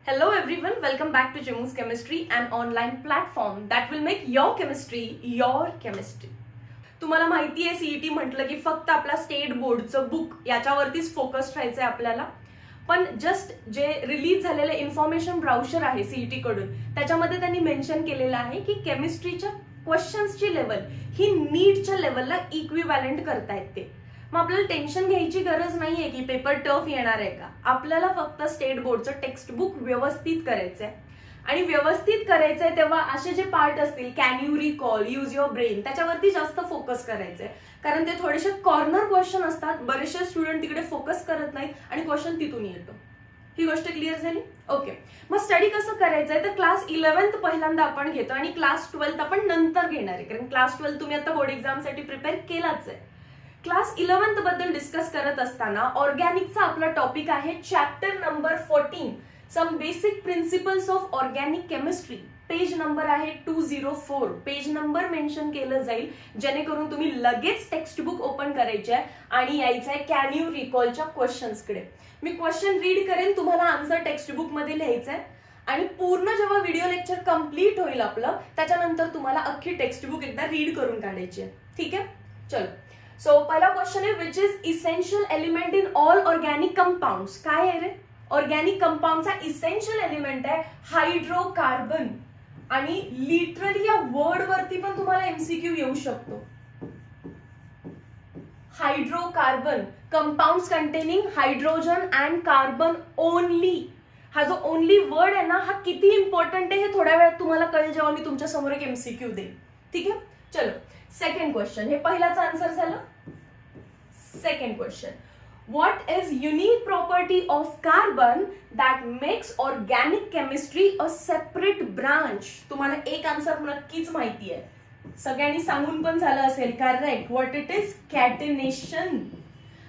Hello everyone, welcome back to Jimu's Chemistry, an online platform that will make your chemistry your chemistry. तुम्हाला माहिती आहे CET म्हटलं की फक्त आपला स्टेट बोर्डचं बुक याच्यावरतीच फोकस राहायचंय आपल्याला. पण जस्ट जे रिलीज झालेलं इन्फॉर्मेशन ब्राउचर आहे सीईटी कडून त्याच्यामध्ये त्यांनी मेन्शन केलेलं आहे की केमिस्ट्रीच्या क्वेश्चन्सची लेवल ही नीटच्या लेवलला इक्विव्हॅलंट करतायत ते. मग आपल्याला टेन्शन घ्यायची गरज नाहीये की पेपर टफ येणार आहे का. आपल्याला फक्त स्टेट बोर्डचं टेक्स्ट बुक व्यवस्थित करायचंय आणि व्यवस्थित करायचंय तेव्हा असे जे पार्ट असतील can you recall, use your brain, त्याच्यावरती जास्त फोकस करायचंय. कारण ते थोडेसे कॉर्नर क्वेश्चन असतात, बरेचसे स्टुडंट तिकडे फोकस करत नाहीत आणि क्वेश्चन तिथून येतो. ही गोष्ट क्लिअर झाली? ओके. मग स्टडी कसं करायचंय तर क्लास 11th पहिल्यांदा आपण घेतो आणि क्लास 12th आपण नंतर घेणार आहे. कारण क्लास 12 तुम्ही आता बोर्ड एक्झामसाठी प्रिपेअर केलाच आहे. क्लास 11th बद्दल डिस्कस करत असताना ऑर्गॅनिकचा आपला टॉपिक आहे chapter number 14, some basic principles of organic chemistry. Page number आहे 204. पेज नंबर मेन्शन केलं जाईल जेणेकरून तुम्ही लगेच टेक्स्ट बुक ओपन करायचे आहे आणि यायचं आहे कॅन यू रिकॉलच्या क्वेश्चन्सकडे. मी क्वेश्चन रीड करेन, तुम्हाला आन्सर टेक्स्ट बुक मध्ये लिहायचं आहे आणि पूर्ण जेव्हा व्हिडिओ लेक्चर कम्प्लीट होईल आपलं त्याच्यानंतर तुम्हाला अख्खी टेक्स्ट बुक एकदा रीड करून काढायची आहे. ठीक आहे, चलो. सो पहिला क्वेश्चन आहे which is essential element in all organic compounds. काय आहे रे? ऑर्गॅनिक कंपाऊंडचा इसेन्शियल एलिमेंट आहे हायड्रोकार्बन. आणि लिटरली या वर्ड वरती पण तुम्हाला एमसीक्यू येऊ शकतो. Hydrocarbon, compounds containing hydrogen and carbon only. हा जो ओनली वर्ड आहे ना, हा किती इम्पॉर्टंट आहे हे थोड्या वेळात तुम्हाला कळेल जेव्हा मी तुमच्या समोर एक एमसीक्यू देईन. ठीक आहे, चलो. सेकंड क्वेश्चन, हे पहिलाचा आन्सर झालं. Second question, what is unique property of carbon that makes organic chemistry a separate branch. तुम्हाला एक आन्सर नक्कीच माहिती आहे, सगळ्यांनी सांगून पण झालं असेल. Correct, what it is catenation.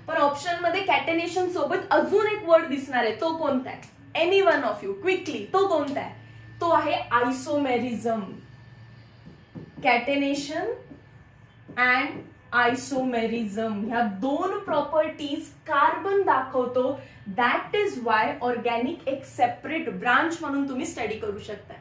पण ऑप्शन मध्ये कॅटेनेशन सोबत अजून एक वर्ड दिसणार आहे, तो कोणता आहे? Any one of you quickly, तो कोणता आहे? तो आहे आयसोमेरिझम. कॅटेनेशन अँड आयसोमेरिझम ह्या दोन प्रॉपर्टीज कार्बन दाखवतो. दॅट इज वाय ऑर्गॅनिक एक सेपरेट ब्रांच म्हणून तुम्ही स्टडी करू शकता.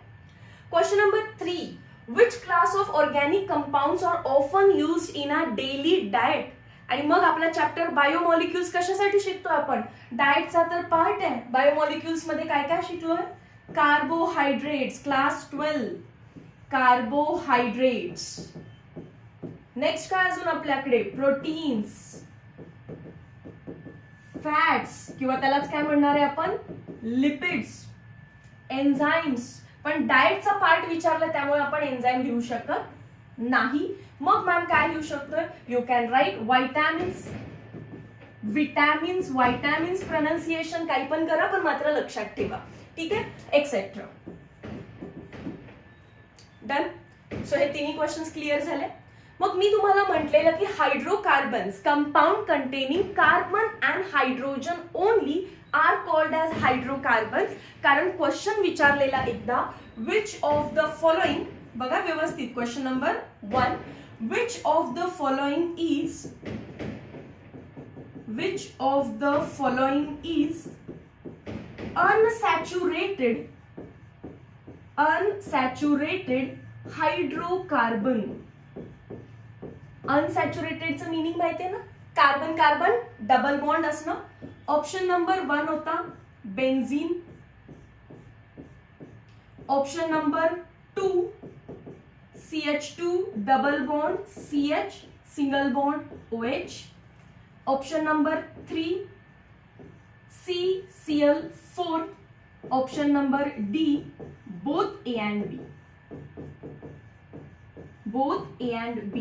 Question number 3, which class of organic compounds are often used in our daily diet. आणि मग आपला चॅप्टर बायोमॉलिक्युल्स कशासाठी शिकतोय आपण? डाएटचा तर पार्ट आहे. बायोमॉलिक्युल्स मध्ये काय काय शिकलोय? Carbohydrates, class 12 carbohydrates. नेक्स्ट काय अजून आपल्याकडे? प्रोटीन्स, फॅट्स किंवा त्यालाच काय म्हणणार आहे आपण? Lipids, enzymes. पण डाएटचा पार्ट विचारला त्यामुळे आपण एन्झाइम लिहू शकत नाही. मग मॅम काय लिहू शकतोय? You can write vitamins, vitamins. Vitamins pronunciation काही पण करा पण मात्र लक्षात ठेवा. ठीक आहे, एक्सेट्रा. डन. सो हे तिन्ही क्वेश्चन्स क्लिअर झाले. मग मी तुम्हाला म्हटलेलं की hydrocarbons, compound containing carbon and hydrogen only are called as hydrocarbons. कारण क्वेश्चन विचारलेला एकदा, विच ऑफ द फॉलोइंग, बघा व्यवस्थित, question number 1, which of the following is unsaturated hydrocarbon. अनसॅच्युरेटेडचं मिनिंग माहितीये ना? कार्बन कार्बन डबल बॉन्ड असणं. ऑप्शन नंबर 1 होता benzene. Option number 2 CH2 double bond CH single bond OH. Option number 3 CCl4. Option number D both A and B.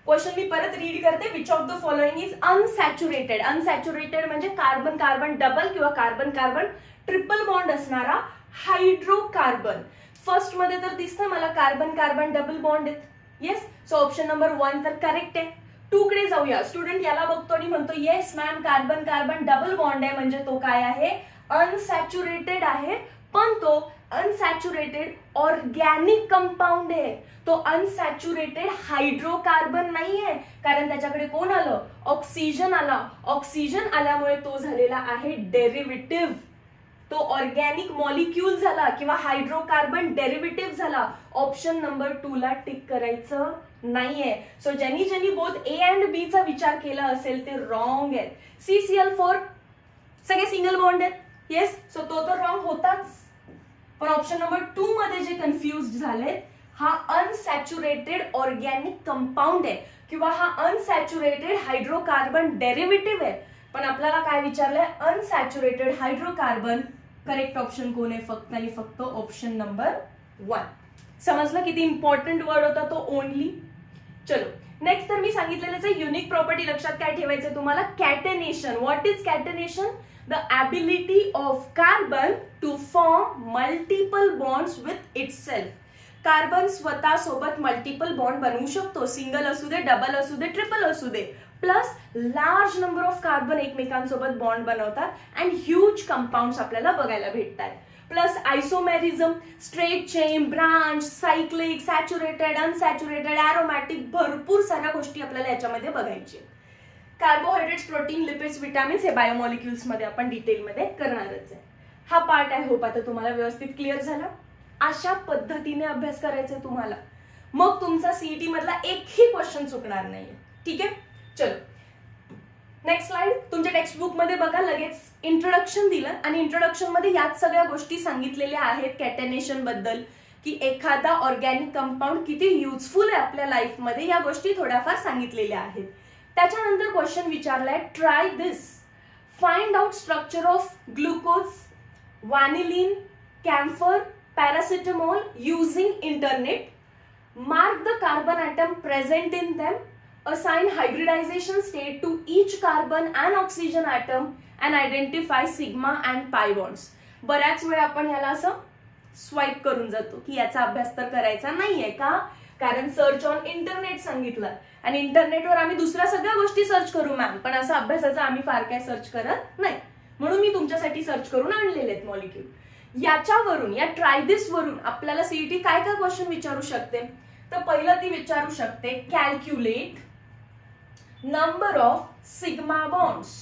Question मी परत read करते. Which of the following is unsaturated. Unsaturated म्हणजे carbon carbon double किंवा carbon carbon triple bond असणारा hydrocarbon. First मध्ये तर दिसतंय मला carbon carbon double bond आहेत. येस, सो ऑप्शन नंबर 1 तर करेक्ट आहे. 2 कडे जाऊया. स्टुडंट याला बघतो आणि म्हणतो yes ma'am carbon carbon double bond आहे म्हणजे तो काय आहे? अनसॅच्युरेटेड आहे. पण तो अनसॅच्युरेटेड ऑर्गॅनिक कंपाऊंड आहे. तो अनसॅच्युरेटेड हायड्रोकार्बन नाहीये कारण त्याच्याकडे कोण आलं? ऑक्सिजन आला. ऑक्सिजन आल्यामुळे तो झालेला आहे डेरिव्हेटिव्ह. तो ऑर्गॅनिक मॉलिक्यूल झाला किंवा हायड्रोकार्बन डेरिव्हेटिव्ह झाला, ऑप्शन नंबर 2 ला टिक करायचं नाहीये. सो ज्यांनी ज्यांनी बोथ ए अँड बी चा विचार केला असेल ते रॉंग आहेत. CCl4 सगळे सिंगल बॉन्ड आहेत, येस, सो तो तर रॉंग होताच. पण ऑप्शन नंबर 2 मध्ये जे कन्फ्युज झाले, हा अनसॅच्युरेटेड ऑर्गॅनिक कंपाऊंड आहे किंवा हा अनसॅच्युरेटेड हायड्रोकार्बन डेरिव्हेटिव्ह आहे. पण आपल्याला काय विचारलंय, अनसॅच्युरेटेड हायड्रोकार्बन. करेक्ट ऑप्शन कोण आहे, फक्त आणि फक्त ऑप्शन नंबर 1. समजलं किती इम्पॉर्टंट वर्ड होता तो, ओनली. चलो नेक्स्ट, तर मी सांगितलेलं युनिक प्रॉपर्टी लक्षात काय ठेवायचं तुम्हाला, catenation. What is catenation? The ability of carbon to form multiple bonds with itself. Carbon स्वतः सोबत मल्टिपल बॉन्ड बनवू शकतो, सिंगल असू दे, डबल असू दे, ट्रिपल असू दे. Plus large number of carbon एकमेकांसोबत बॉन्ड बनवतात अँड ह्यूज कंपाऊंड्स आपल्याला बघायला भेटतात. Plus isomerism, straight chain, branch, cyclic, saturated, unsaturated, aromatic, भरपूर साऱ्या गोष्टी आपल्याला याच्यामध्ये बघायची. कार्बोहायड्रेट्स, प्रोटीन, लिपिड्स, विटामिन्स हे बायोमॉलिक्युल्स मध्ये आपण डिटेलमध्ये करणारच आहे. हा पार्ट आय होप आता तुम्हाला व्यवस्थित क्लिअर झाला. अशा पद्धतीने अभ्यास करायचा तुम्हाला, मग तुमचा सीईटी मधला एकही क्वेश्चन चुकणार नाहीये. ठीक आहे, चलो नेक्स्ट स्लाइड. तुमच्या टेक्स्ट बुक मध्ये बघा, लगेच इंट्रोडक्शन दिलं आणि इंट्रोडक्शन मध्ये याच सगळ्या गोष्टी सांगितलेल्या आहेत कॅटेनेशन बद्दल, की एखादा ऑर्गॅनिक कंपाऊंड किती युजफुल आहे आपल्या लाईफ मध्ये, या गोष्टी थोड्याफार सांगितलेल्या आहेत. त्याच्यानंतर क्वेश्चन विचारलाय, try this, find out structure of glucose, vanillin, camphor, paracetamol using internet, mark the carbon atom present in them, assign hybridization state to each carbon and oxygen atom and identify sigma and pi bonds. बऱ्याच वेळा आपण याला असं swipe करून जातो की याचा अभ्यास तर करायचा नाहीये का, कारण सर्च ऑन इंटरनेट सांगितलं आणि इंटरनेटवर आम्ही दुसऱ्या सगळ्या गोष्टी सर्च करू मॅम, पण असं अभ्यासाचं आम्ही फार काय सर्च करत नाही, म्हणून मी तुमच्यासाठी सर्च करून आणलेले आहेत मॉलिक्यूल. याच्यावरून, या ट्राय दिस वरून आपल्याला सीईटी काय काय क्वेश्चन विचारू शकते, तर पहिलं ती विचारू शकते, calculate number of sigma bonds,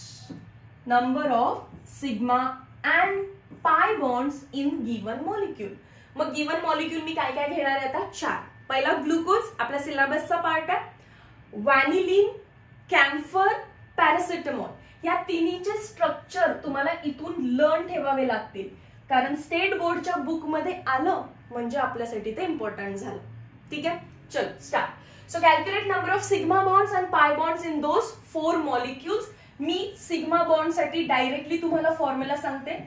number of sigma and pi bonds in given molecule. मग गिवन मॉलिक्यूल मी काय काय घेणार आहे आता, 4. पहिला ग्लुकोज, आपल्या सिलेबसचा पार्ट आहे. व्हॅनिलिन, कॅम्फर, पॅरासिटामॉल, या तिन्हीचे स्ट्रक्चर तुम्हाला इथून लर्न ठेवावे लागतील, कारण स्टेट बोर्डच्या बुक मध्ये आलं म्हणजे आपल्यासाठी ते इम्पॉर्टंट झालं. ठीक आहे, चल start. So calculate number of sigma bonds and pi bonds in those 4 molecules. मी सिग्मा बॉन्ड साठी डायरेक्टली तुम्हाला फॉर्म्युला सांगते.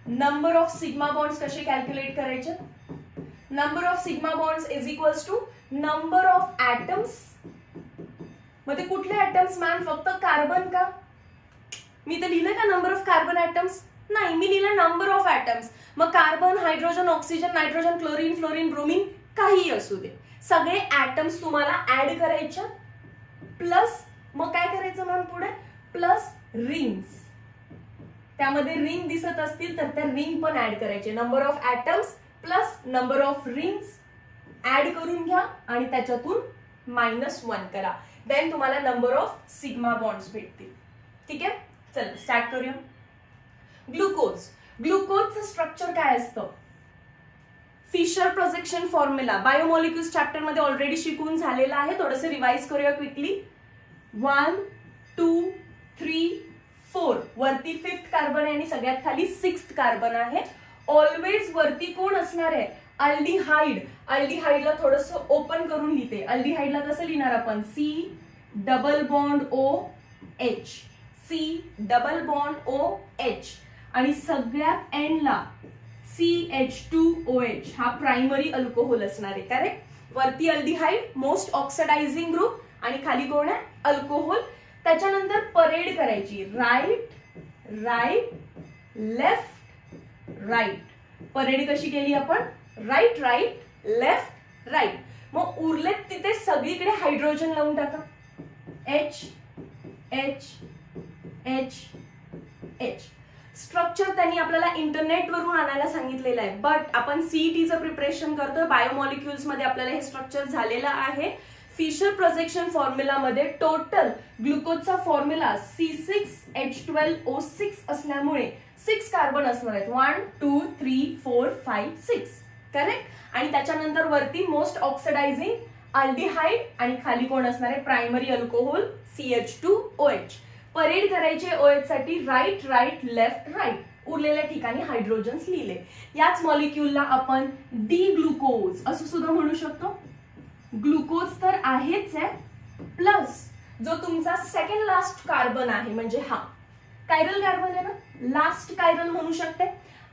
नंबर ऑफ सिग्मा बॉन्ड्स कसे कॅल्क्युलेट करायचे, number of sigma bonds is equals to number of atoms. मध्ये कुठले atoms ma'am, फक्त carbon का? मी तर लिहिलंय का नंबर ऑफ कार्बन ऍटम्स? नाही, मी लिहिलं नंबर ऑफ ऍटम्स. मग carbon, hydrogen, oxygen, nitrogen, chlorine, fluorine, bromine, काही असू दे, सगळे ऍटम्स तुम्हाला ऍड करायचे. प्लस मग काय करायचं मॅम पुढे, प्लस रिंग्स. त्यामध्ये रिंग दिसत असतील तर त्या रिंग पण ऍड करायचे. Number of atoms plus number of rings add करून घ्या आणि त्याच्यातून -1 करा, देन तुम्हाला नंबर ऑफ सिग्मा बॉन्ड्स भेटतील. ठीक आहे, चल स्टार्ट करूया. ग्लुकोज, ग्लुकोजचं स्ट्रक्चर काय असतं, Fischer projection formula biomolecules chapter मध्ये ऑलरेडी शिकून झालेला आहे, थोडंसं रिवाइज करूया क्विकली. 1 2 3 4, वरती 5th कार्बन आहे आणि सगळ्यात खाली 6th कार्बन आहे. ऑलवेज वरती कोण असणार आहे, अल्डिहाइड. अल्डिहाइडला थोडंसं ओपन करून लिहिते. अल्डिहाइडला कसं लिहिणार आपण, C double bond OH, C double bond OH, आणि सगळ्यात एंडला CH2OH हा प्रायमरी अल्कोहोल असणार आहे. करेक्ट, वरती अल्डिहाइड मोस्ट ऑक्सिडायझिंग ग्रुप आणि खाली कोण आहे, अल्कोहोल. त्याच्यानंतर परेड करायची, right right left right. Parade कशी केली आपण, राईट राईट लेफ्ट राईट. मग उरलेत तिथे सगळीकडे हायड्रोजन लावून टाका, H H H H. Structure त्यांनी आपल्याला इंटरनेट वरून आणायला सांगितलेलं आहे, बट आपण सीईटीचं प्रिपरेशन करतोय, बायोमॉलिक्युल्स मध्ये आपल्याला हे स्ट्रक्चर झालेलं आहे. फिशर प्रोजेक्शन फॉर्म्युला मध्ये टोटल ग्लुकोजचा फॉर्म्युला C6H12O6 असल्यामुळे 6 कार्बन असणार आहेत. 1 2 3 4 5 6 करेक्ट. आणि त्याच्यानंतर वरती मोस्ट ऑक्सिडायझिंग अल्डिहाइड आणि खाली कोण असणार आहे प्रायमरी अल्कोहोल CH2OH. परेड करायचे OH साठी राईट राईट लेफ्ट राईट, उरलेल्या ठिकाणी हायड्रोजन्स लिहिले. याच मॉलिक्यूलला आपण डी ग्लुकोज असं सुद्धा म्हणू शकतो. ग्लुकोज तर आहेच आहे, प्लस जो तुमचा सेकंड लास्ट कार्बन आहे म्हणजे हा कायरल कार्बन आहे ना, लास्ट कायरल म्हणू शकते.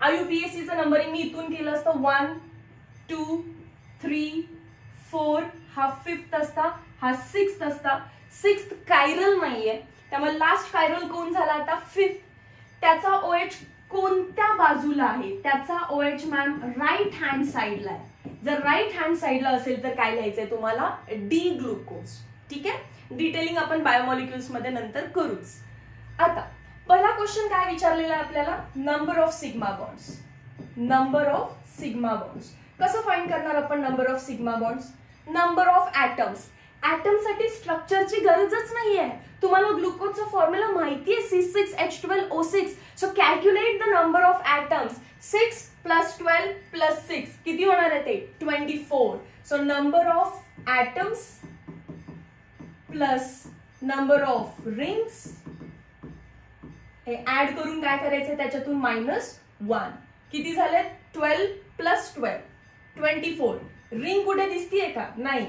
IUPACचं नंबरिंग मी इथून केलं असतं 1 2 3 4, हा 5th असता, हा 6th असता. 6th कायरल नाहीये, त्यामुळे लास्ट कायरल कोण झाला आता 5th. त्याचा OH कोणत्या बाजूला आहे, त्याचा OH मॅम राईट हँड साइडला आहे. जर राईट हँड साइडला असेल तर काय लिहायचंय तुम्हाला डी ग्लुकोज. ठीक आहे, डिटेलिंग आपण बायोमॉलिक्युल्स मध्ये नंतर करूच. आता पहिला क्वेश्चन काय विचारलेला आहे आपल्याला, number of sigma bonds. Number of sigma bonds कसं फाइंड करणार आपण number of sigma bonds. Number of atoms. Atom साठी स्ट्रक्चरची गरजच नाहीये, तुम्हाला ग्लुकोजचा फॉर्म्युला माहितीये C6H12O6. So calculate the number of atoms. 6 + 12 + 6 किती होणार आहे ते 24. So number of atoms plus number of rings हे ऍड करून काय करायचं त्याच्यातून -1 किती झाले 12 + 12 24. रिंग कुठे दिसतीये का नाही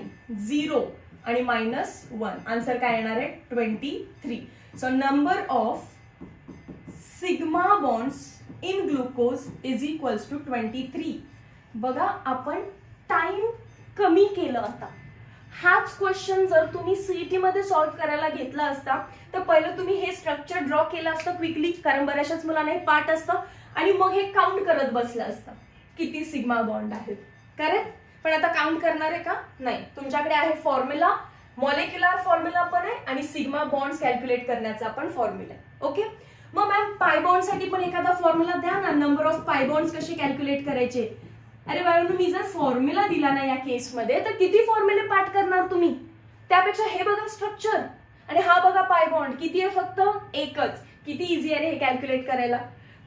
0 आणि -1. आन्सर काय येणार आहे 23. So number of sigma bonds in glucose is equals to 23. बघा आपण टाइम कमी केलं. आता हाच क्वेश्चन जर तुम्ही सीईटी मध्ये सॉल्व्ह करायला घेतला असता तर पहिलं तुम्ही हे स्ट्रक्चर ड्रॉ केलं असतं क्विकली, कारण बऱ्याचशाच मुलांना हे पाठ असतं, आणि मग हे काउंट करत बसलं असतं किती सिग्मा बॉन्ड आहेत. करेक्ट. पण आता काउंट करणार आहे का नाही, तुमच्याकडे आहे फॉर्म्युला, मॉलिक्युलर फॉर्म्युला पण आहे आणि सिग्मा बॉन्ड्स कॅल्क्युलेट करण्याचा पण फॉर्म्युला आहे. ओके. मग मॅम पाय बॉन्ड साठी पण एखादा फॉर्म्युला द्या ना, नंबर ऑफ पाय बॉन्ड्स कसे कॅल्क्युलेट करायचे. अरे बाळांनो, मी जर फॉर्म्युला दिला ना या केसमध्ये तर किती फॉर्म्युले पाठ करणार तुम्ही. त्यापेक्षा हे बघा स्ट्रक्चर आणि हा बघा पाय बॉन्ड, किती आहे फक्त एकच. किती इझी आहे हे कॅल्क्युलेट करायला.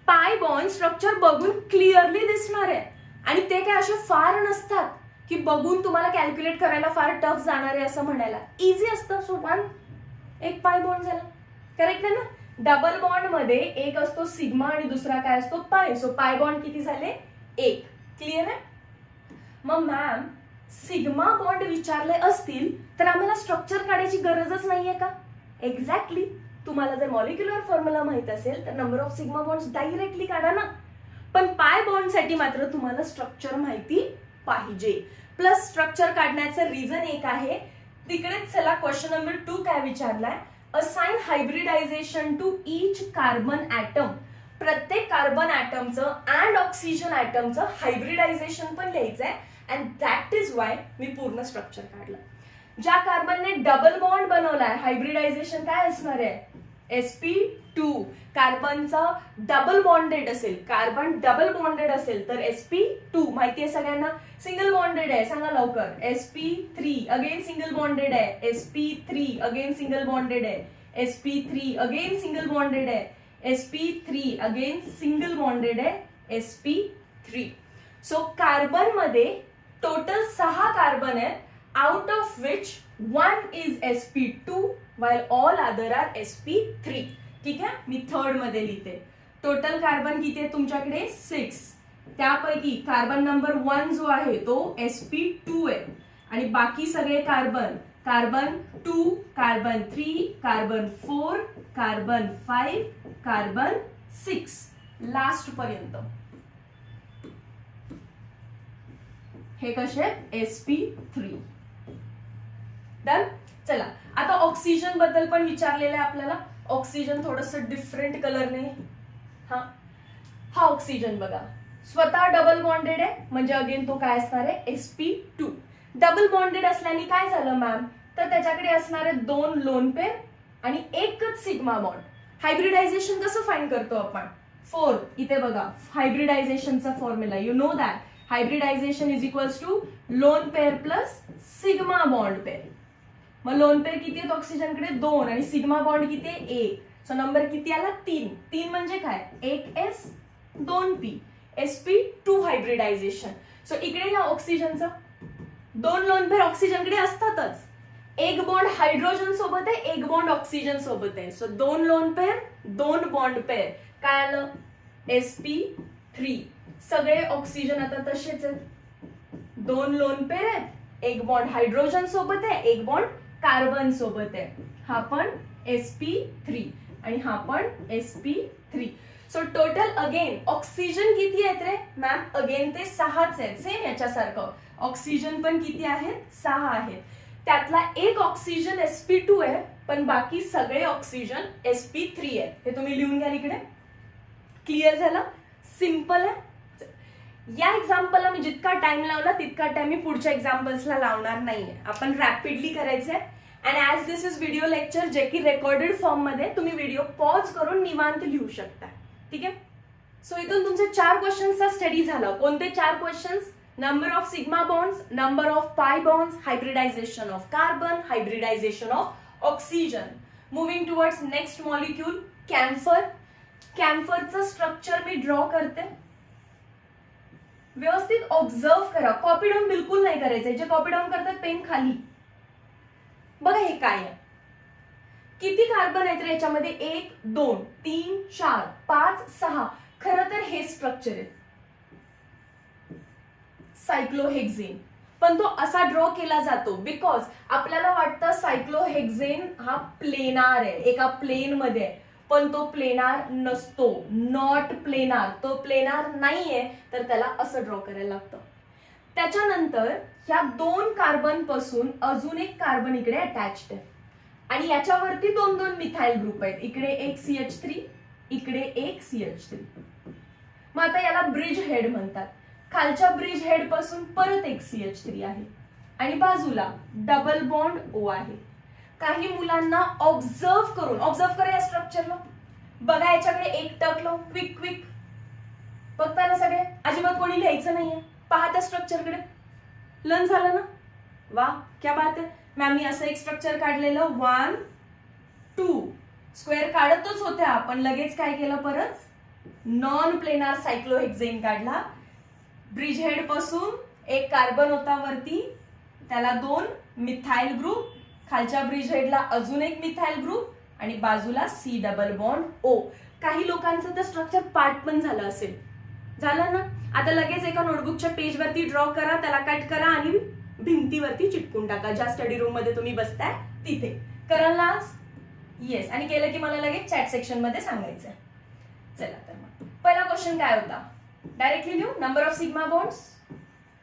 पाय बॉन्ड स्ट्रक्चर बघून क्लिअरली दिसणार आहे आणि ते काय असे फार नसतात की बघून तुम्हाला कॅल्क्युलेट करायला फार टफ जाणार आहे असं म्हणायला. इझी असतं. सो 1 एक पाय बॉन्ड झाला. करेक्ट आहे ना. डबल बॉन्ड मध्ये एक असतो सिग्मा आणि दुसरा काय असतो पाय. सो पाय बॉन्ड किती झाले 1. क्लिअर आहे. मग मॅम सिग्मा बॉन्ड विचारले असतील तर आम्हाला स्ट्रक्चर काढायची गरजच नाहीये का. एक्झॅक्टली. तुम्हाला जर मॉलिक्युलर फॉर्म्युला माहित असेल तर number of sigma bonds directly काढा ना. पण पाय बॉन्ड साठी मात्र तुम्हाला स्ट्रक्चर माहिती पाहिजे. प्लस स्ट्रक्चर काढण्याचं रिझन एक आहे तिकडेच. चला क्वेश्चन नंबर 2 काय विचारलाय, assign hybridisation to each carbon atom. प्रत्येक कार्बन ॲटमचं अँड ऑक्सिजन ॲटमचं हायब्रिडायझेशन पण लिहायचंय अँड दॅट इज वाय मी पूर्ण स्ट्रक्चर काढलं. ज्या कार्बनने डबल बॉन्ड बनवलाय हायब्रिडायझेशन काय असणार आहे sp2. कार्बनचा डबल बॉन्डेड असेल, कार्बन डबल बॉन्डेड असेल तर sp2 माहिती आहे सगळ्यांना. सिंगल बॉन्डेड आहे सांगा लवकर sp3 अगेन सिंगल बॉन्डेड आहे sp3 अगेन सिंगल बॉन्डेड आहे sp3 अगेन सिंगल बॉन्डेड आहे sp3 अगेन सिंगल बॉन्डेड आहे sp3. सो कार्बन मध्ये टोटल 6 कार्बन आहेत, out of which 1 is sp2 while all other are sp3. ठीक आहे. मी third मध्ये लिहिते. टोटल कार्बन किती आहे तुमच्याकडे 6. त्यापैकी कार्बन नंबर 1 जो आहे तो sp2 आहे आणि बाकी सगळे carbon, carbon 2, carbon 3, carbon 4, carbon 5, carbon 6 last पर्यंत हे कसे sp3. डन. चला आता ऑक्सिजन बद्दल पण विचारलेलं आहे आपल्याला. ऑक्सिजन थोडस डिफरंट कलरने. हा ऑक्सिजन बघा स्वतः डबल बॉन्डेड आहे म्हणजे अगेन तो काय असणार आहे sp2. डबल बॉन्डेड असल्याने काय झालं मॅम तर त्याच्याकडे असणार आहे 2 लोन पेअर आणि एकच सिग्मा बॉन्ड. हायब्रिडायझेशन कसं फाइंड करतो आपण 4. इथे बघा हायब्रिडायझेशनचा formula you know that. Hybridisation is equals to lone pair plus sigma bond pair. मग लोन पेअर किती आहेत ऑक्सिजनकडे 2 आणि सिग्मा बॉन्ड किती आहे 1. सो नंबर किती आला 3. 3 म्हणजे काय 1s 2p sp2 hybridisation. So इकडे या ऑक्सिजनचं 2 लोन पेअर ऑक्सिजनकडे असतातच. एक बॉन्ड हायड्रोजन सोबत आहे, एक बॉन्ड ऑक्सिजन सोबत आहे. So 2 lone pair 2 bond pair काय आलं sp3. सगळे ऑक्सिजन आता तसेच आहेत. 2 लोन पेअर आहेत, एक बॉन्ड हायड्रोजन सोबत आहे, एक बॉन्ड कार्बन सोबत आहे. हा पण sp3 आणि हा पण sp3. So total again oxygen किती आहेत रे मॅम? अगेन ते 6च आहेत. सेम याच्यासारखं ऑक्सिजन पण किती आहेत 6 आहेत. त्यातला एक ऑक्सिजन sp2 आहे, पण बाकी सगळे ऑक्सिजन sp3 आहेत. हे तुम्ही लिहून घ्या इकडे. क्लिअर झालं? सिंपल आहे. या एक्झाम्पलला मी जितका टाइम लावला तितका टाइम मी पुढच्या एक्झाम्पल्सला लावणार नाहीये. आपण रॅपिडली करायचंय. And as this is video lecture जे की रेकॉर्डेड फॉर्म मध्ये तुम्ही व्हिडिओ पॉज करून निवांत लिहू शकता. ठीक आहे. सो इथून तुमचे 4 क्वेश्चन्सचा स्टडी झाला. कोणते 4 क्वेश्चन्स? Number of sigma bonds, number of pi bonds, hybridisation of carbon, hybridisation of oxygen. Moving towards next molecule camphor. कॅम्फरचं स्ट्रक्चर मी ड्रॉ करते. व्यवस्थित ऑब्झर्व करा. कॉपी डाऊन बिलकुल नाही करायचंय. जे कॉपी डाऊन करतात पेन खाली. बघा हे काय आहे. किती कार्बन आहेत रे याच्यामध्ये? 1 2 3 4 5 6. खरं तर हे स्ट्रक्चर आहे सायक्लोहेक्झेन. पण तो असा ड्रॉ केला जातो बिकॉज आपल्याला वाटतं सायक्लोहेक्झेन हा प्लेनार आहे, एका प्लेन मध्ये आहे. पण तो प्लेनार नसतो. Not planar. तो प्लेनार नाहीये, तर त्याला असं ड्रॉ करायला लागतं. त्याच्यानंतर ह्या 2 कार्बन पासून अजून एक कार्बन इकडे अटॅच्ड आहे आणि याच्यावरती 2 मिथाइल ग्रुप आहेत. इकडे एक CH3, इकडे एक CH3. मग आता याला ब्रिज हेड म्हणतात. खालच्या ब्रिज हेड पासून परत एक CH3 आहे आणि बाजूला डबल बॉन्ड O आहे. काही मुलांना ऑब्झर्व करा या स्ट्रक्चरला. बघा याच्याकडे एक टक लावून क्विक क्विक बघता ना सगळे. अजिबात कोणी लिहायचं नाहीये. पहा त्या स्ट्रक्चरकडे. लर्न झालं ना? वा क्या बात आहे. मॅम मी असं एक स्ट्रक्चर काढलेलं 1 2 स्क्वेअर काढतच होत्या आपण लगेच काय केलं परत नॉन प्लेनार सायक्लोहेक्झेन काढला. ब्रिज हेड पासून एक कार्बन होता वरती, त्याला 2 मिथाइल ग्रुप, खालच्या ब्रिज हेडला अजून एक मिथाइल ग्रुप आणि बाजूला C डबल बॉन्ड O. काही लोकांचं तर स्ट्रक्चर पार्ट पण झालं असेल. झालं ना? आता लगेच एका नोटबुकच्या पेजवरती ड्रॉ करा, त्याला कट करा आणि भिंतीवरती चिटकून टाका. ज्या स्टडी रूम मध्ये तुम्ही बसताय तिथे. कराल ना आज? येस. आणि केलं की मला लगेच चॅट सेक्शन मध्ये सांगायचं. चला तर मग पहिला क्वेश्चन काय होता? डायरेक्टली लिहू. Number of sigma bonds.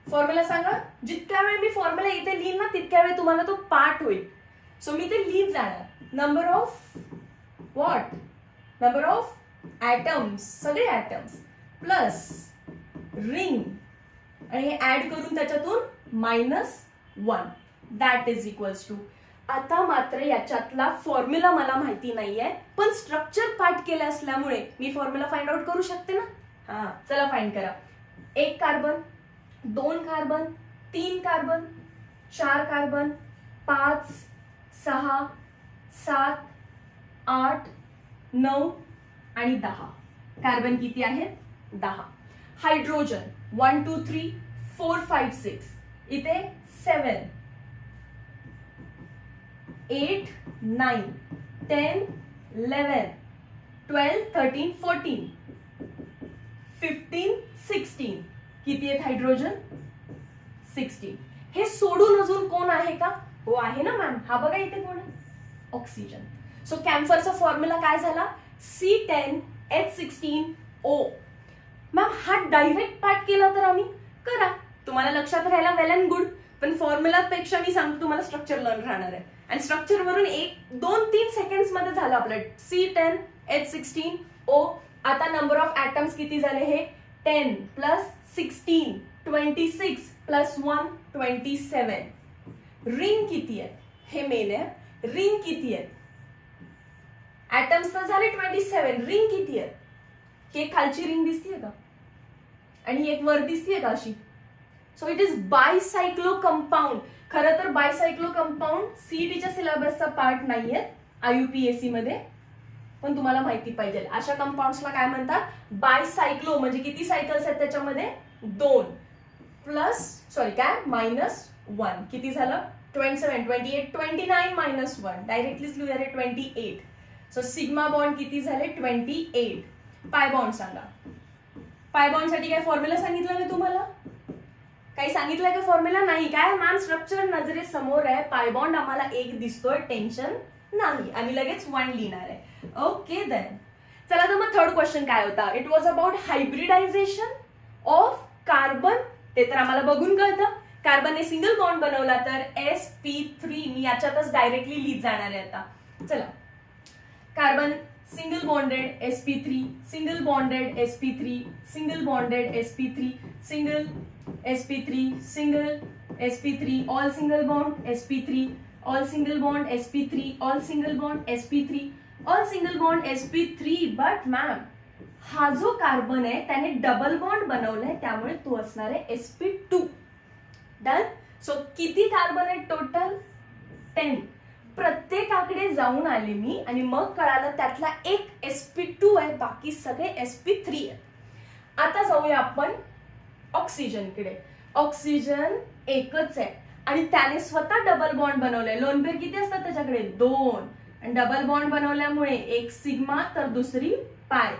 Formula सांगा. जितक्या वेळ मी फॉर्म्युला इथे लिहीन ना तितक्या वेळ तुम्हाला तो पार्ट होईल. सो मी ते लिहित जाणार. Number of what? Number of atoms, सगळे ॲटम्स प्लस रिंग आणि हे ऍड करून त्याच्यातून -1 दॅट इज इक्वल्स टू. आता मात्र याच्यातला फॉर्म्युला मला माहिती नाहीये, पण स्ट्रक्चर पार्ट केले असल्यामुळे मी फॉर्म्युला फाइंड आउट करू शकते ना. हा चला फाइंड करा. 1 कार्बन, 2 कार्बन, 3 कार्बन, 4 कार्बन, 5 6 7 8 9 आणि 10. कार्बन किती आहेत? 10. हायड्रोजन 1 2 3 4 5 6. इथे 7 8 9 10 11 12 13 14 15 16. किती आहेत हायड्रोजन? 16. हे सोडून अजून कोण आहे का? हो आहे ना मॅम. हा बघा इथे कोण आहे? ऑक्सिजन. सो कॅम्फरचा फॉर्म्युला काय झाला? C10H16O. मॅम हा डायरेक्ट पार्ट केला तर आम्ही करा. तुम्हाला लक्षात राहायला वेल अँड गुड, पण फॉर्म्युला पेक्षा मी सांगतो तुम्हाला स्ट्रक्चर लर्न राहणार आहे. आणि स्ट्रक्चर वरून 1 2 3 सेकंड्स मध्ये झालं आपलं C10H16O. आता नंबर ऑफ ऍटम्स किती झाले? हे 10 प्लस 16 26 प्लस 1 27. रिंग किती आहे हे मेन आहे. रिंग किती आहे? ऍटम्स तर झाले 27. रिंग किती आहे? ही एक खालची रिंग दिसतीये का? आणि ही एक वर दिसतीये का अशी? So it is bicyclo compound. खरं तर बायसायक्लो कंपाऊंड सीईटीच्या सिलेबसचा पार्ट नाहीये IUPAC मध्ये, पण तुम्हाला माहिती पाहिजे अशा कंपाऊंड्सला काय म्हणतात, बायसायक्लो. म्हणजे किती सायकल्स आहेत त्याच्यामध्ये, 2 प्लस सॉरी काय -1. किती झालं, 27, 28, 29 -1. डायरेक्टलीच लिहूया रे 28. सो सिग्मा बॉन्ड किती झाले, 28. पाय बॉन्ड सांगा. पाय बॉन्ड साठी काय फॉर्म्युला सांगितलं मी तुम्हाला, काही सांगितलंय का फॉर्म्युला, नाही. काय मॅम स्ट्रक्चर नजरेसमोर आहे, पाय बॉन्ड आम्हाला 1 दिसतोय, टेन्शन नाही, आम्ही लगेच 1 लिहिणार आहे. ओके देन चला तर मग थर्ड क्वेश्चन काय होता, it was about hybridisation of carbon. ते तर आम्हाला बघून कळतं, कार्बनने सिंगल बॉन्ड बनवला तर sp3. मी याच्यातच डायरेक्टली लिहित जाणार आहे आता. चला, carbon single bonded sp3, single bonded sp3, single bonded sp3, single sp3, single sp3, all single bond sp3, all single bond sp3, all single bond sp3, all single bond sp3. But ma'am हा जो carbon आहे त्याने double bond बनवलाय, त्यामुळे तो असणार आहे sp2. Done. So किती कार्बन आहे टोटल, 10. प्रत्येकाकडे जाऊन आले मी आणि मग कळालं त्यातला एक sp2 आहे, बाकी सगळे sp3 आहेत. आता जाऊया आपण ऑक्सिजनकडे. ऑक्सिजन एकच आहे आणि त्याने स्वतः डबल बॉन्ड बनवलाय. लोन पेअर किती असतात त्याच्याकडे, 2. आणि डबल बॉन्ड बनवल्यामुळे एक सिग्मा तर दुसरी पाय.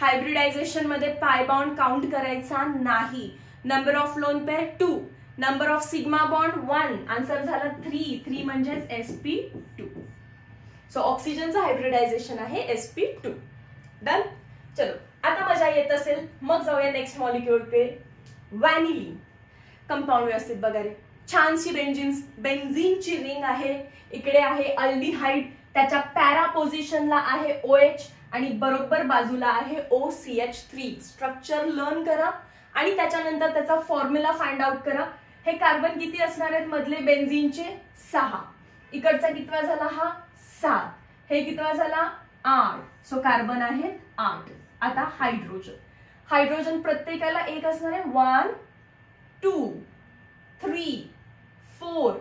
हायब्रिडायझेशन मध्ये पाय बॉन्ड काउंट करायचा नाही. Number of loan pair 2, number of sigma bond 1. Answer झालं 3 म्हणजे sp2. सो ऑक्सिजनचं हायब्रिडायझेशन आहे sp2. डन. चलो आता मजा येत असेल, मग जाऊया नेक्स्ट मॉलिक्युलकडे. व्हॅनिलीन. कंपाऊंड व्यवस्थित बघा रे, छानशी बेन्झीनची रिंग आहे. इकडे आहे अल्डिहाइड, त्याच्या पॅरा पोझिशनला आहे OH आणि बरोबर बाजूला आहे OCH3. स्ट्रक्चर लर्न करा आणि त्याच्यानंतर त्याचा फॉर्म्युला फाइंड आउट करा. हे कार्बन किती असणार आहेत मधले बेन्झीनचे, 6. इकडचा कितवा झाला हा, 7. हे कितवा झाला, 8. सो कार्बन आहेत 8. आता हायड्रोजन. हायड्रोजन प्रत्येकाला एक असणार आहे, 1 2 3 4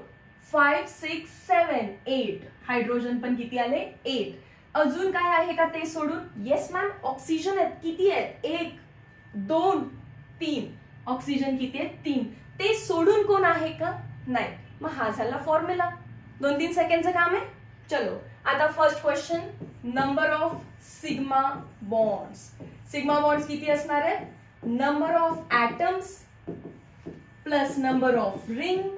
5 6 7 8. हायड्रोजन पण किती आले, 8. अजून काय आहे का ते सोडून, येस मॅम ऑक्सिजन आहेत. किती आहेत, 1 2 3. ऑक्सिजन किती आहेत, 3. ते सोडून कोण आहे का, नाही. मग हा झाला फॉर्म्युला. 2-3 सेकंडचं काम आहे. चलो आता first question, number of sigma bonds. Sigma bonds किती असणार आहे, number of atoms plus number of ring.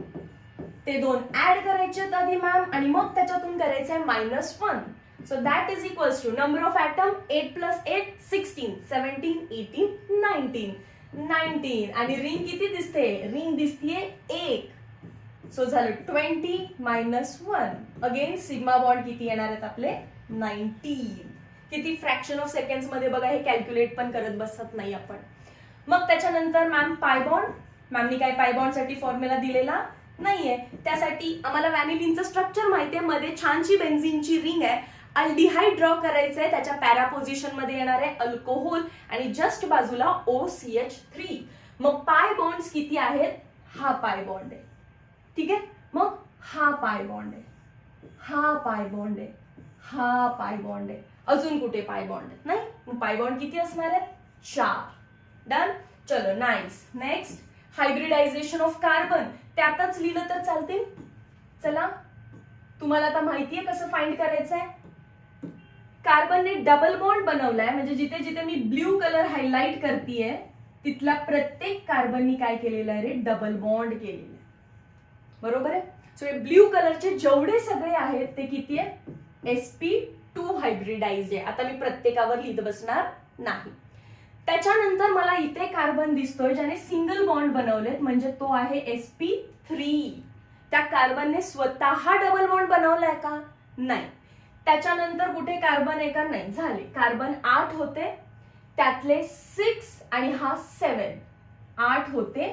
ते 2 ऍड करायचे आधी मॅम आणि मग त्याच्यातून करायचंय -1. So that is equals to number of atom 8 + 8 16, 17 18 19 आणि रिंग किती दिसते, रिंग दिसतीये 1. सो झालं 20 - 1. अगेन सिग्मा बॉन्ड किती येणार आहेत आपले, 19. किती फ्रॅक्शन ऑफ सेकंड्स मध्ये बघा, हे कॅल्क्युलेट पण करत बसत नाही आपण. मग त्याच्यानंतर मॅम पाय बॉन्ड. मॅमनी काय पाय बॉन्ड साठी फॉर्म्युला दिलेला नाहीये. त्यासाठी आम्हाला व्हॅनिलीनचं स्ट्रक्चर माहितीये, मध्ये छानशी बेन्झीनची रिंग आहे. अल्डिहाइड ड्रॉ करायचंय, त्याच्या पॅरा पोझिशन मध्ये येणार आहे अल्कोहोल आणि जस्ट बाजूला OCH3. मग पाय बॉन्ड्स किती आहेत, हा पाय बॉन्ड आहे. ठीक आहे, मग हा पाय बॉन्ड आहे, हा पाय बॉन्ड आहे, हा पाय बॉन्ड आहे. अजून कुठे पाय बॉन्ड आहेत, नाही. मग पाय बॉन्ड किती असणार आहेत, 4. डन. चलो nice. Next hybridisation of carbon. त्यातच लिहिलं तर चालते. चला तुम्हाला आता माहितीये कसं फाइंड करायचंय. कार्बनने डबल बॉन्ड बनवलाय, म्हणजे जिथे जिथे मी ब्ल्यू कलर हायलाइट करतेय तिथला प्रत्येक कार्बननी काय केलेलं आहे रे, डबल बॉन्ड केलेलं आहे. बरोबर आहे. सो हे ब्ल्यू कलरचे जेवढे सगळे आहेत ते किती आहेत, sp2 हायब्रिडाइज्ड आहे. आता मी प्रत्येकावर लिहित बसणार नाही. त्याच्यानंतर मला इथे कार्बन दिसतोय ज्याने सिंगल बॉन्ड बनवलेत, म्हणजे तो आहे sp3. त्या कार्बनने स्वतः डबल बॉन्ड बनवलाय का, नाही. त्याच्यानंतर कुठे कार्बन आहे का, नाही. झाले कार्बन 8 होते, त्यातले 6 आणि हा 7. 8 होते,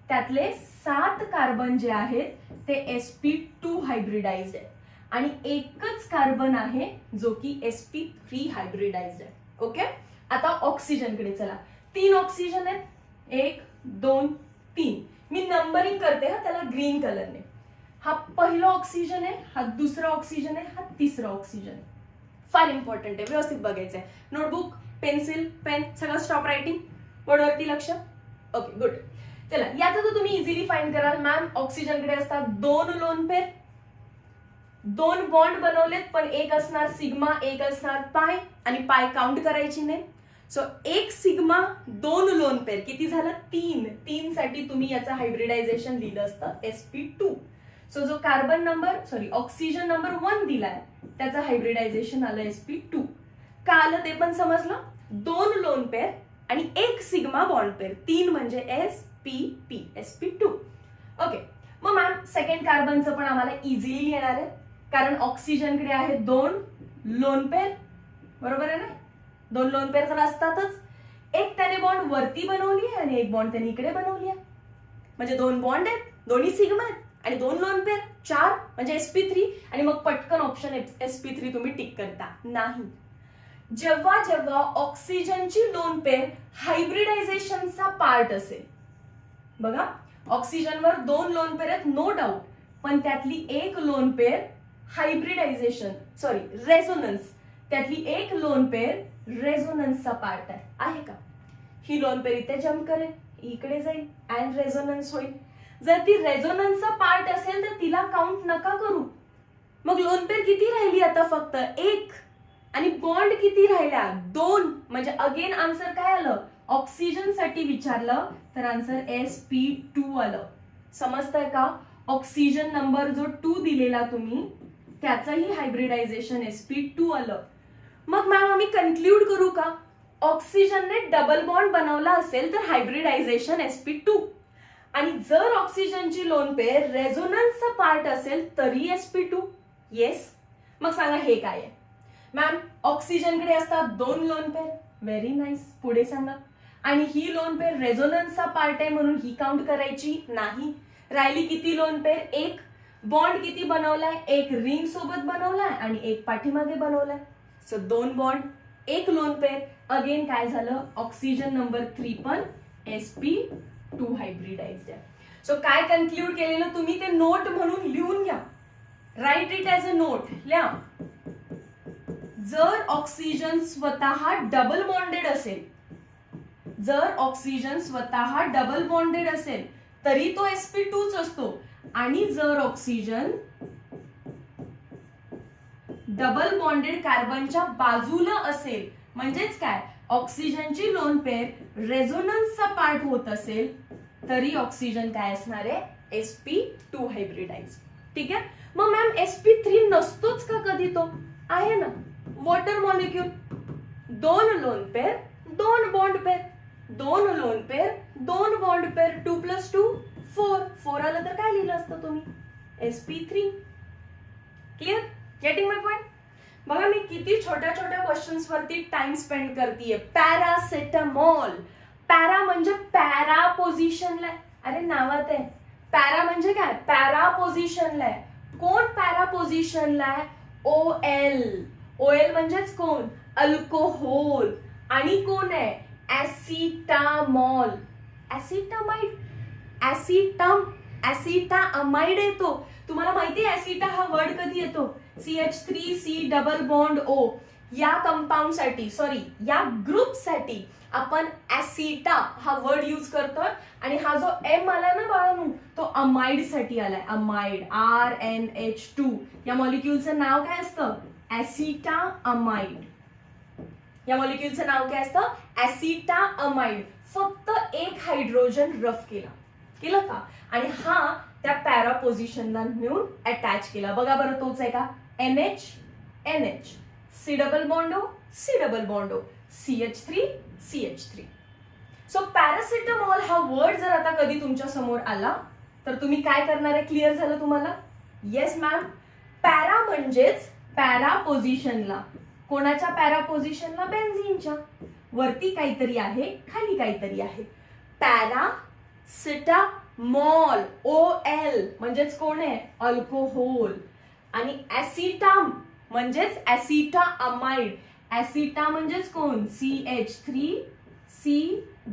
त्यातले 7 कार्बन जे आहेत ते sp2 हायब्रिडाइज्ड आहे आणि एकच कार्बन आहे जो की sp3 हायब्रिडाइज्ड आहे. ओके. आता ऑक्सिजनकडे चला. 3 ऑक्सिजन आहेत, 1 2 3. मी नंबरिंग करते हा त्याला ग्रीन कलरने. हा पहिला ऑक्सिजन आहे, हा दुसरा ऑक्सिजन आहे, हा तिसरा ऑक्सिजन आहे. फार इम्पॉर्टंट आहे, व्यवस्थित बघायचं आहे. नोटबुक, पेन्सिल, पेन सगळं स्टॉप रायटिंग, बोर्डवरती लक्ष. Okay good. चला याचं तर तुम्ही इझिली फाइंड कराल. मॅम ऑक्सिजनकडे असतात 2 लोन पेअर, 2 बॉन्ड बनवलेत, पण एक असणार सिग्मा, एक असणार पाय, आणि पाय काउंट करायची नाही. सो 1 सिग्मा 2 लोन पेअर किती झालं 3 साठी तुम्ही याचं हायब्रिडायझेशन लिहिलं असतं sp2. सो जो कार्बन नंबर ऑक्सिजन नंबर 1 दिलाय त्याचं हायब्रिडायझेशन आलं sp2. का आलं ते पण समजलं. 2 लोन पेअर आणि 1 सिग्मा बॉन्ड पेअर, 3 म्हणजे sp2. ओके, मग मॅम सेकंड कार्बनचं पण आम्हाला इझिली येणार आहे, कारण ऑक्सिजनकडे आहे 2 लोन पेअर, बरोबर आहे ना. 2 लोन पेअर तर असतातच. एक त्याने बॉन्ड वरती बनवली आहे आणि एक बॉन्ड त्याने इकडे बनवली आहे, म्हणजे 2 बॉन्ड आहेत, दोन्ही सिग्मा आहेत आणि 2 लोन पेअर 4 म्हणजे sp3. आणि मग पटकन ऑप्शन sp3 तुम्ही टिक करता नाही. जेव्हा जेव्हा ऑक्सिजनची लोन पेअर हायब्रिडायझेशनचा पार्ट असेल, बघा ऑक्सिजनवर 2 लोन पेअर आहेत नो डाऊट, पण त्यातली एक लोन पेअर हायब्रिडायझेशन रेझोनन्स, त्यातली एक लोन पेअर रेझोनन्सचा पार्ट आहे का. ही लोन पेअर इथे जम्प करेल, इकडे जाईल अँड रेझोनन्स होईल. जर ती रेझोनन्सचा पार्ट असेल तर तिला काउंट नका करू. मग लोन पेअर किती राहिली आता फक्त 1, आणि बॉन्ड किती राहिल्या 2, म्हणजे अगेन आन्सर काय आलं. ऑक्सिजन साठी विचारलं तर आन्सर sp2 आलं. समजतंय का. ऑक्सिजन नंबर जो 2 दिलेला तुम्ही त्याचंही हायब्रिडायझेशन sp2 आलं. मग मॅम आम्ही कन्क्लूड करू का, ऑक्सिजनने डबल बॉन्ड बनवला असेल तर हायब्रिडायझेशन sp2, आणि जर ऑक्सिजनची लोन पेअर रेझोनन्सचा पार्ट असेल तरी sp2. येस. मग सांगा हे काय आहे. मॅम ऑक्सिजनकडे असतात 2 लोन पेअर, व्हेरी नाईस. पुढे सांगा. आणि ही लोन पेअर रेझोनन्सचा पार्ट आहे म्हणून ही काउंट करायची नाही. राहिली किती लोन पेअर 1. बॉन्ड किती बनवलाय, एक रिंग सोबत बनवलाय आणि एक पाठीमागे बनवलाय. So 2 bond 1 lone pair. Again काय झालं, ऑक्सिजन नंबर 3 पण sp2 हायब्रिडाइज्ड आहे. सो काय कन्क्लूड केलेलं तुम्ही ते नोट म्हणून लिहून घ्या. Write it as a note. लिहा. जर ऑक्सिजन स्वतः डबल बॉन्डेड असेल, जर ऑक्सिजन स्वतः डबल बॉन्डेड असेल तरी तो sp2च असतो, आणि जर ऑक्सिजन डबल बॉन्डेड कार्बनच्या बाजूला असेल, म्हणजेच काय ऑक्सिजनची लोन पेअर रेझोनन्सचा पार्ट होत असेल तरी ऑक्सिजन काय असणार आहे sp2 हायब्रिडाइज. ठीक आहे. मग मॅम sp3 नसतोच का कधी, तो आहे ना. Water molecule 2 lone pair 2 bond pair, 2 lone pair 2 bond pair, 2 + 2 4 आलं तर काय लिहिलं असतं तुम्ही sp3. क्लिअर. गेटिंग माय पॉइंट. बघा मी किती छोट्या छोट्या क्वेश्चन्स वरती टाइम स्पेंड करतेय. पॅरासेटामॉल, पॅरा म्हणजे पॅरा पोझिशनला. अरे नावात आहे. पॅरा म्हणजे काय, पॅरा पोझिशनला आहे. कोण पॅरा पोझिशनला आहे, OL. OL म्हणजेच कोण, अल्कोहोल. आणि कोण आहे ऍसिटामॉल, ऍसिटामाइड, ऍसिटामाइड येतो. तुम्हाला माहिती आहे ऍसिटा हा वर्ड कधी येतो, CH3C डबल बॉन्ड O या कंपाऊंड साठी, या ग्रुप साठी आपण ऍसिटा हा वर्ड यूज करतोय. आणि हा जो M आला ना बाळांनो, तो अमाइड साठी आलाय. Amide, RNH2. या मॉलिक्युलचं नाव काय असतं, ऍसिटामाइड. या मॉलिक्युलचं नाव काय असतं, ऍसिटामाइड. फक्त एक हायड्रोजन रफ केलं का, आणि हा त्या पॅरा पोझिशनला नेऊन अटॅच केला. बघा बरं तोच आहे का, NH, C double bond O, C double bond O, CH3. So paracetamol हा वर्ड जर आता कधी तुमच्या समोर आला तर तुम्ही काय करणार आहे, क्लिअर झालं तुम्हाला. Yes ma'am. पॅरा म्हणजेच पॅरा पोझिशनला. कोणाच्या पॅरा पोझिशनला, बेन्झीनच्या. वरती काहीतरी आहे, खाली काहीतरी आहे. पॅरासिटामॉल OL म्हणजेच कोण आहे, अल्कोहोल. आणि ऍसिटाम म्हणजेच ऍसिटामाइड. ऍसिटा म्हणजेच कोण, CH3C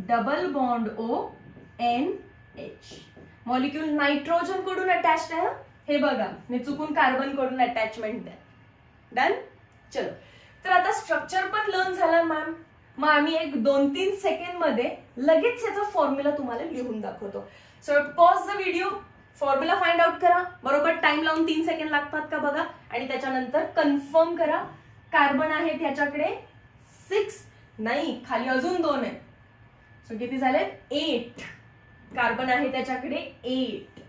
double bond O NH. Molecule nitrogen कडून अटॅच आहे. हे बघा, मी चुकून कार्बन कडून अटॅचमेंट द्या. डन. चलो, तर आता स्ट्रक्चर पण लर्न झाला मॅम. मग आम्ही एक 2-3 सेकंड मध्ये लगेच याचा फॉर्म्युला तुम्हाला लिहून दाखवतो. So pause the video, formula find out करा. बरोबर टाइम लावून 3 सेकंड लागतात का बघा, आणि त्याच्यानंतर कन्फर्म करा. कार्बन आहेत याच्याकडे 6, नाही खाली अजून 2 आहेत. सो किती झाले? 8. कार्बन आहे त्याच्याकडे 8.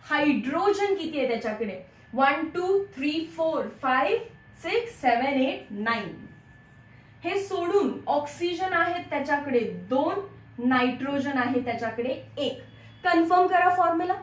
हायड्रोजन किती आहे त्याच्याकडे? 1 2 3 4 5 6 7 8 9. हे सोडून ऑक्सिजन आहेत त्याच्याकडे 2, नायट्रोजन आहे त्याच्याकडे 1. कन्फर्म करा फॉर्म्युला.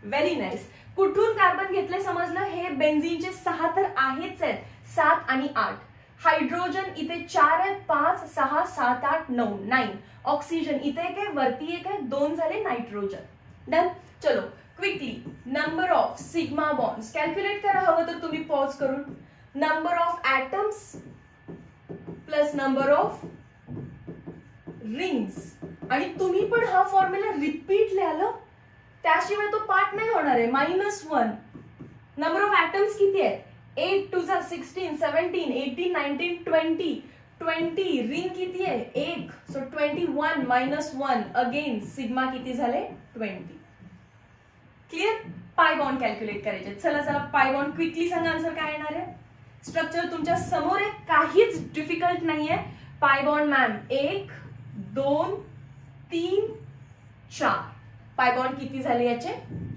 Very nice. कुठून कार्बन घेतले समजलं? हे बेन्झीनचे 6 तर आहेच आहेत, 7 आणि 8. हायड्रोजन इथे 4 आहेत, 5 6 7 8 9 9. ऑक्सिजन इथे एक आहे, वरती एक आहे, 2 झाले नायट्रोजन. डन. चलो quickly number of sigma bonds calculate करा. हवं तर तुम्ही पॉज करून. Number of atoms plus number of rings. आणि तुम्ही पण हा फॉर्म्युला रिपीट लिहाल, त्याशिवाय तो पार्ट नाही होणार आहे. -1. नंबर ऑफ ऍटम्स किती आहेत? 8 2 16 17 18 19 20. 20. रिंग किती आहे? 1. सो 21 -1. अगेन सिग्मा किती झाले? 20. क्लिअर. पाय बॉन्ड कॅल्क्युलेट करायचे. चला पाय बॉन्ड क्विकली सांगा आन्सर काय येणार आहे. स्ट्रक्चर तुमच्या समोर आहे, काहीच डिफिकल्ट नाहीये. Pi bond ma'am 1 2 3 4. Pi bond किती झाले याचे?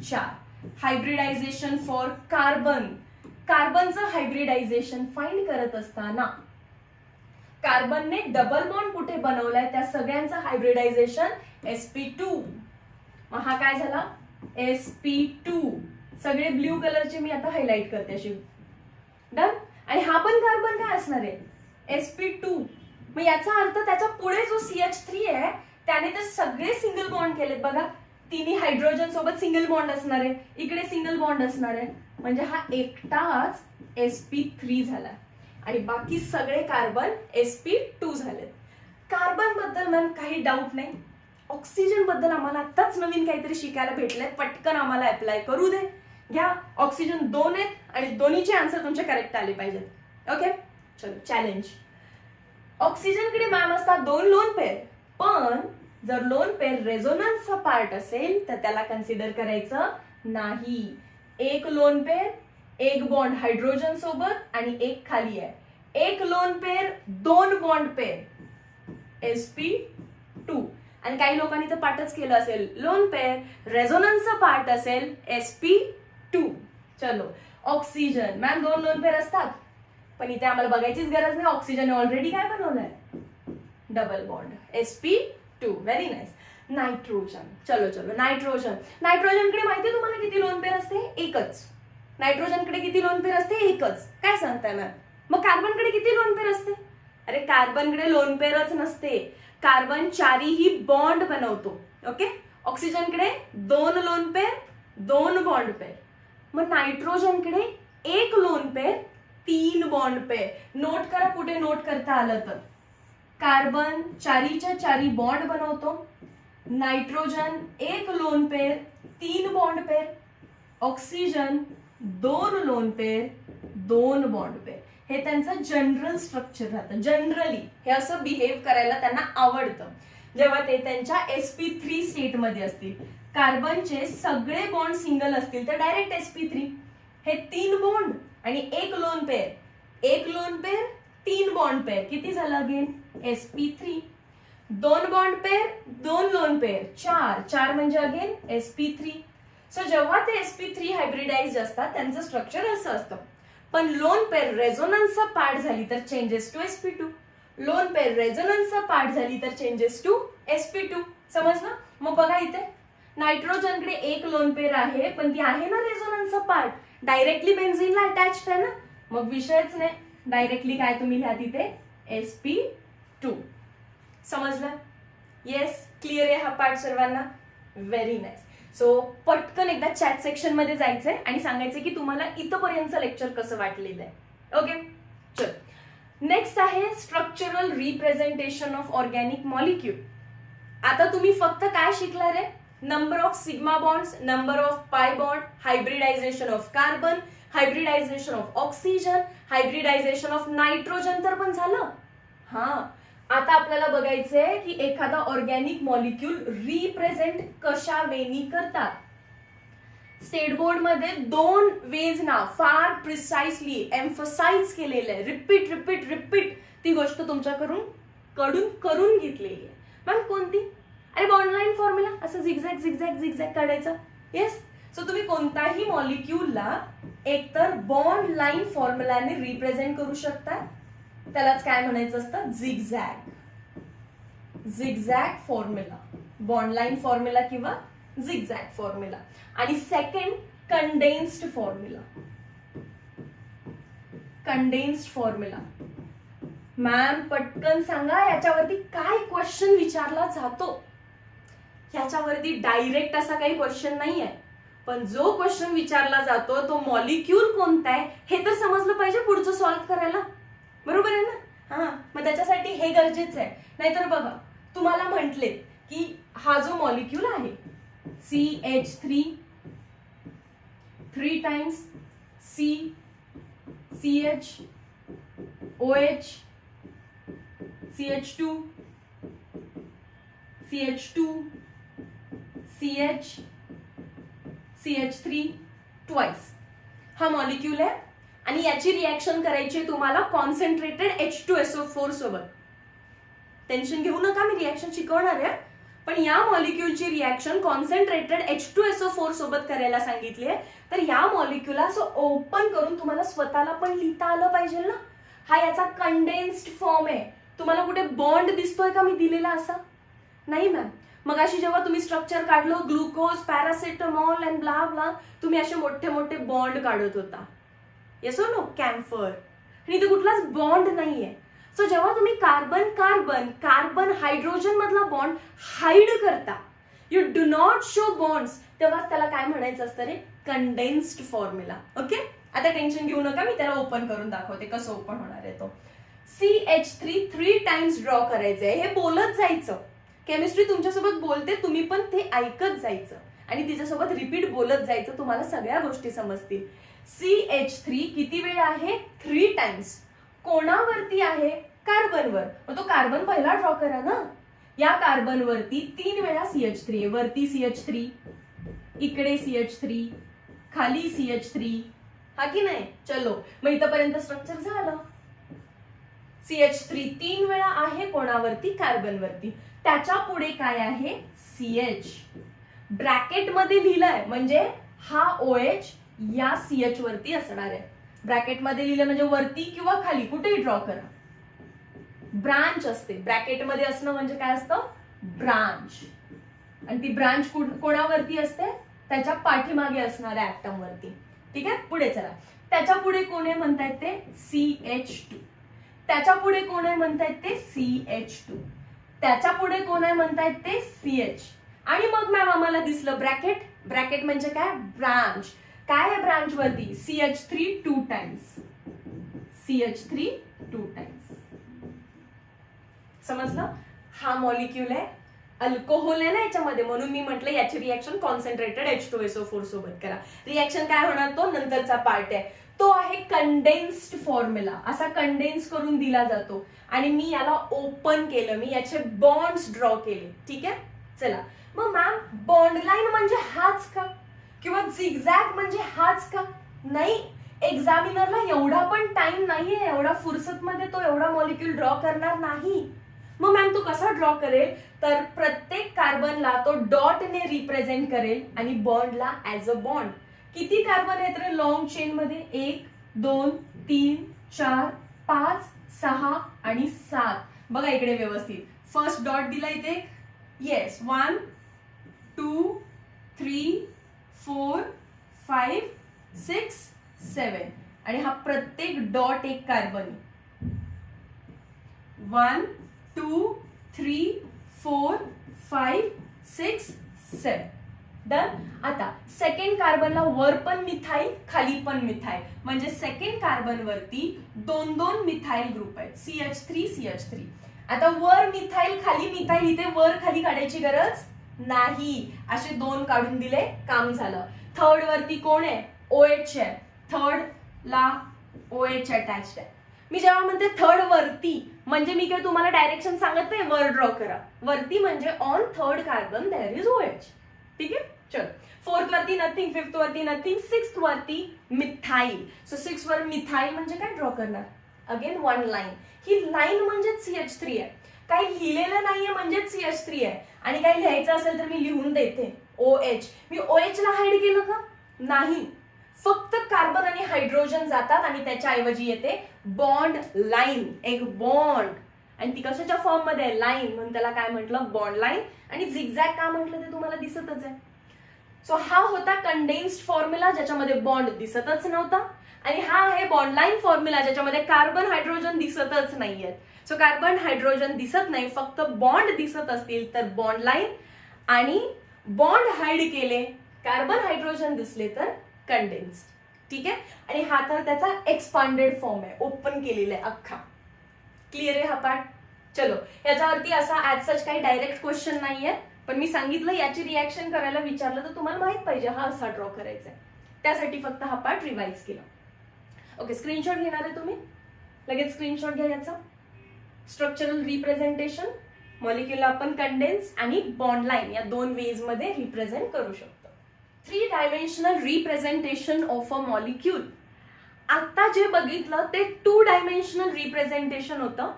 4. Hybridisation for carbon. कार्बनचं हायब्रिडायझेशन फाइंड करत असताना कार्बनने डबल बॉन्ड कुठे बनवलाय त्या सगळ्यांचं हायब्रिडायझेशन sp2. मग हा काय झाला? sp2. सगळे ब्ल्यू कलरचे मी आता हायलाइट करते अशी. डन. आणि हा पण कार्बन काय असणार आहे? sp2. मग याचा अर्थ त्याच्या पुढे जो CH3 आहे त्याने तर सगळे सिंगल बॉन्ड केलेत बघा. तिन्ही हायड्रोजन सोबत सिंगल बॉन्ड असणार आहे, इकडे सिंगल बॉन्ड असणार आहे. म्हणजे हा एकटाच sp3 झाला आणि बाकी सगळे कार्बन sp2 झालेत. कार्बन बद्दल मॅम काही डाऊट नाही. ऑक्सिजन बद्दल आम्हाला आताच नवीन काहीतरी शिकायला भेटलंय, पटकन आम्हाला अप्लाय करू दे. घ्या. ऑक्सिजन 2 आहेत आणि दोन्हीचे आन्सर तुमचे करेक्ट आले पाहिजेत. ओके. चलो चॅलेंज. ऑक्सिजनकडे मॅम असतात 2 लोन पेअर, पण जर लोन पेअर रेझोनन्सचा पार्ट असेल तर त्याला कन्सिडर करायचं नाही. 1 लोन पेअर, 1 बॉन्ड हायड्रोजन सोबत आणि 1 खाली आहे. 1 lone pair, 2 bond pair sp2. आणि काही लोकांनी तर पाठच केलं असेल. लोन पेअर रेझोनन्सचा पार्ट असेल sp2. चलो ऑक्सिजन मॅम 2 लोन पेअर असतात, पण इथे आम्हाला बघायचीच गरज नाही. ऑक्सिजन ऑलरेडी काय बनवलंय? Double bond sp2. Very nice. Nitrogen. चलो नायट्रोजन. नायट्रोजनकडे माहिती तुम्हाला किती लोन पेअर असते? 1च. नायट्रोजनकडे किती लोन पेअर असते? 1च. काय सांगताय मॅम? मग कार्बनकडे किती लोन पेअर असते? अरे कार्बनकडे लोन पेअरच नसते. कार्बन 4ही बॉन्ड बनवतो. ओके. ऑक्सिजनकडे 2 लोन पेअर, 2 बॉन्ड पेअर. मग नायट्रोजनकडे 1 lone pair, 3 bond pair. Note करा कुठे नोट करता आलं तर. कार्बन 4च्या 4 बॉन्ड बनवतो. Nitrogen 1 lone pair, 3 bond pair. Oxygen 2 lone pair, 2 bond pair. हे त्यांचं जनरल स्ट्रक्चर राहतं. जनरली हे असं बिहेव करायला त्यांना आवडतं जेव्हा ते त्यांच्या sp3 स्टेटमध्ये असतील. कार्बनचे सगळे बॉन्ड सिंगल असतील तर डायरेक्ट sp3. हे 3 बॉन्ड आणि 1 lone pair, 1 lone pair 3 bond pair. किती झालं again? sp3. 2 bond pair, 2 lone pair, 4 म्हणजे अगेन sp3. सो जेव्हा ते sp3 हायब्रिडाइज्ड असतात त्यांचं स्ट्रक्चर असं असतं. पण लोन पेअर रेझोनन्सचा पार्ट झाली तर changes to sp2. Lone pair रेझोनन्सचा पार्ट झाली तर चेंजेस टू sp2. समजलं? मग बघा इथे नायट्रोजनकडे 1 लोन पेअर आहे, पण ती आहे ना रेझोनन्सचा पार्ट, डायरेक्टली बेन्झीनला अटॅच्ड आहे ना, मग विषयच नाही. डायरेक्टली काय तुम्ही लिहा तिथे sp2. समजलं? येस. क्लिअर आहे हा पार्ट सर्वांना? Very nice. सो पटकन एकदा चॅट सेक्शन मध्ये जायचंय आणि सांगायचं की तुम्हाला इथपर्यंतचं लेक्चर कसं वाटलेलं आहे. ओके. चल नेक्स्ट आहे structural representation of organic molecule. आता तुम्ही फक्त काय शिकणार आहे? Number of sigma bonds, number of pi bond, hybridisation of carbon, hybridisation of oxygen, hybridisation of nitrogen तर पण झालं. हा, आता आपल्याला बघायचंय की एखादा ऑर्गॅनिक मॉलिक्यूल रिप्रेझेंट कशा वेनी करतात. स्टेट बोर्ड मध्ये 2 वेज ना फार प्रिसाइसली एम्फसाइज केलेलं आहे. रिपीट रिपीट रिपीट ती गोष्ट तुमच्याकडून करून घेतलेली आहे. मॅम कोणती? अरे बॉन्ड लाईन फॉर्म्युला, असं झिगझॅग झिगझॅग झिगझॅग काढायचं. येस, सो तुम्ही कोणताही मॉलिक्यूलला एकतर बॉन्ड लाईन फॉर्म्युलाने रिप्रेझेंट करू शकता, त्यालाच काय म्हणायचं असतं, zigzag. Zigzag formula, bond line formula किंवा झिगझॅग फॉर्म्युला. आणि second condensed formula. Condensed formula ma'am पटकन सांगा याच्यावरती काय क्वेश्चन विचारला जातो. याच्यावरती डायरेक्ट असा काही क्वेश्चन नाहीये, पण जो क्वेश्चन विचारला जातो तो मॉलिक्यूल कोणता आहे हे तर समजलं पाहिजे पुढचं सॉल्व्ह करायला. बरोबर आहे ना? हा, मग त्याच्यासाठी हे गरजेचं आहे. नाहीतर बघा, तुम्हाला म्हटले की हा जो मॉलिक्यूल आहे CH3 3 times CH OH CH2 CH CH3 twice हा मॉलिक्यूल आहे आणि याची रिएक्शन करायची तुम्हाला कॉन्सन्ट्रेटेड H2SO4 सोबत. टेन्शन घेऊ नका, मी रिएक्शन शिकवणार आहे, पण या मॉलिक्यूलची रिएक्शन कॉन्सन्ट्रेटेड H2SO4 सोबत करायला सांगितली आहे. तर या मॉलिक्यूलला असं ओपन करून तुम्हाला स्वतःला पण लिहिता आलं पाहिजे ना. हा याचा कंडेन्स्ड फॉर्म आहे. तुम्हाला कुठे बॉन्ड दिसतोय का मी दिलेला असा? नाही मॅम. मग अशी जेव्हा तुम्ही स्ट्रक्चर काढलं, glucose, paracetamol and blah blah, तुम्ही असे मोठे मोठे बॉन्ड काढत होता. येस और नो? कॅम्फर. आणि इथे कुठलाच बॉन्ड नाहीये. सो जेव्हा तुम्ही कार्बन कार्बन कार्बन हायड्रोजन मधला बॉन्ड हाईड करता, you do not show bonds, तेव्हा त्याला काय म्हणायचं असतं रे? Condensed formula. ओके, आता टेन्शन घेऊ नका, मी त्याला ओपन करून दाखवते कसं ओपन होणार आहे तो. CH3 3 टाइम्स ड्रॉ करायचंय. हे बोलत जायचं. केमिस्ट्री तुमच्यासोबत बोलते, तुम्ही पण ते ऐकत जायचं आणि तिच्यासोबत रिपीट बोलत जायचं. तुम्हाला सगळ्या गोष्टी समजतील. CH3 किती वेळा आहे? 3 टाइम्स. कोणावरती आहे? कार्बनवर. मग तो कार्बन पहिला ड्रॉ करा ना. या कार्बन वरती 3 वेळा CH3 आहे. वरती CH3, इकडे CH3, खाली CH3, हा की नाही? चलो, मग इथपर्यंत स्ट्रक्चर झालं. CH3 3 वेळा आहे कोणावरती? कार्बनवरती. त्याच्या पुढे काय आहे? CH. ब्रॅकेट मध्ये लिहिलंय म्हणजे हा OH या CH वरती असणार आहे. ब्रॅकेट मध्ये लिहिलं म्हणजे वरती किंवा खाली कुठेही ड्रॉ करा. ब्रांच असते. ब्रॅकेट मध्ये असणं म्हणजे काय असतं? ब्रांच. आणि ती ब्रांच कोणावरती असते? त्याच्या पाठीमागे असणाऱ्या ऍटम वरती. ठीक आहे, पुढे चला. त्याच्या पुढे कोण आहे म्हणतायत ते? CH2. त्याच्या पुढे कोण आहे म्हणतायत ते? CH2. त्याच्या पुढे कोण आहे म्हणतायत ते? CH. आणि मग मॅम आम्हाला दिसलं ब्रॅकेट. ब्रॅकेट म्हणजे काय? ब्रांच. काय आहे ब्रांच वरती? CH3 2 times. CH3 2 times. समजलं? हा मॉलिक्यूल आहे, अल्कोहोल आहे ना याच्यामध्ये, म्हणून मी म्हटलं याची रिएक्शन कॉन्सन्ट्रेटेड H2SO4 सोबत करा. रिएक्शन काय होणार तो नंतरचा पार्ट आहे. तो आहे कंडेन्स्ड फॉर्म्युला. असा कंडेन्स करून दिला जातो आणि मी याला ओपन केलं, मी याचे बॉन्ड्स ड्रॉ केले. ठीक आहे, चला. मग मॅम बॉन्ड लाईन म्हणजे हाच का? किंवा झिगझॅग म्हणजे हाच का? नाही. एक्झामिनरला एवढा पण टाइम नाहीये, एवढा फुरसत मध्ये तो एवढा मॉलिक्यूल ड्रॉ करणार नाही. मग मॅम तो कसा ड्रॉ करेल? तर प्रत्येक कार्बनला तो डॉटने रिप्रेझेंट करेल आणि बॉन्डला ऍज अ बॉन्ड. किती कार्बन आहेत रे लॉंग चेन मध्ये? 1 2 3 4 5 6 आणि 7. बघा इकडे व्यवस्थित. फर्स्ट डॉट दिला इथे. येस, 1 2 3 4 5 6 7. आणि हा प्रत्येक डॉट एक कार्बन. 1 2 3 4 5 6 7. डन. आता सेकंड कार्बनला वर पण मिथाईल, खाली पण मिथाईल, म्हणजे सेकंड कार्बन वरती 2 मिथाईल ग्रुप आहेत. CH3 CH3. आता वर मिथाईल खाली मिथाईल, इथे वर खाली काढायची गरज नाही. असे 2 काढून दिले, काम झालं. थर्ड वरती कोण आहे? OH आहे. थर्ड ला OH अटॅच्ड आहे. मी जेव्हा म्हणते थर्ड वरती म्हणजे मी काय तुम्हाला डायरेक्शन सांगत नाही, वर ड्रॉ करा. वरती म्हणजे on third carbon there is OH. ठीक आहे, चल. फोर्थ वरती नथिंग, फिफ्थ वरती नथिंग, सिक्स्थ वरती मिथाईल. सो 6 वर मिथाईल म्हणजे काय ड्रॉ करणार? Again 1 line. ही लाईन म्हणजे CH3 आहे. काही लिहिलेलं नाहीये म्हणजे CH3 आहे. आणि काही लिहायचं असेल तर मी लिहून देते OH. मी OH ला हाईड केलं का? नाही. फक्त कार्बन आणि हायड्रोजन जातात आणि त्याच्या ऐवजी येते बॉन्ड लाईन, एक बॉन्ड. आणि ती कशाच्या फॉर्म मध्ये आहे? लाईन. म्हणून त्याला काय म्हटलं? Bond line. आणि झिगझॅग का म्हटलं ते तुम्हाला दिसतच आहे. सो हा होता कंडेन्स्ड फॉर्म्युला ज्याच्यामध्ये बॉन्ड दिसतच नव्हता. आणि हा आहे बॉन्ड लाईन फॉर्म्युला ज्याच्यामध्ये कार्बन हायड्रोजन दिसतच नाहीयेत. सो कार्बन हायड्रोजन दिसत नाही, फक्त बॉन्ड दिसत असतील तर बॉन्ड लाईन. आणि बॉन्ड हाईड केले, कार्बन हायड्रोजन दिसले तर कंडेन्स्ड. ठीक आहे. आणि हा तर त्याचा एक्सपांडेड फॉर्म आहे, ओपन केलेला आहे अख्खा. क्लिअर आहे हा पार्ट? चलो, याच्यावरती असा ऍज सच काही डायरेक्ट क्वेश्चन नाहीये, पण मी सांगितलं याची रिॲक्शन करायला विचारलं तर तुम्हाला माहित पाहिजे हा असा ड्रॉ करायचा आहे. त्यासाठी फक्त हा पार्ट रिवाइज केला. ओके, स्क्रीनशॉट घेणार आहे तुम्ही? लगेच स्क्रीनशॉट घ्या याचा. स्ट्रक्चरल रिप्रेझेंटेशन, मॉलिक्युल आपण कंडेन्स आणि बॉन्ड लाईन या 2 वेज मध्ये रिप्रेझेंट करू शकतो. 3 dimensional representation of a molecule. आता जे बघितलं ते 2 डायमेन्शनल रिप्रेझेंटेशन होतं.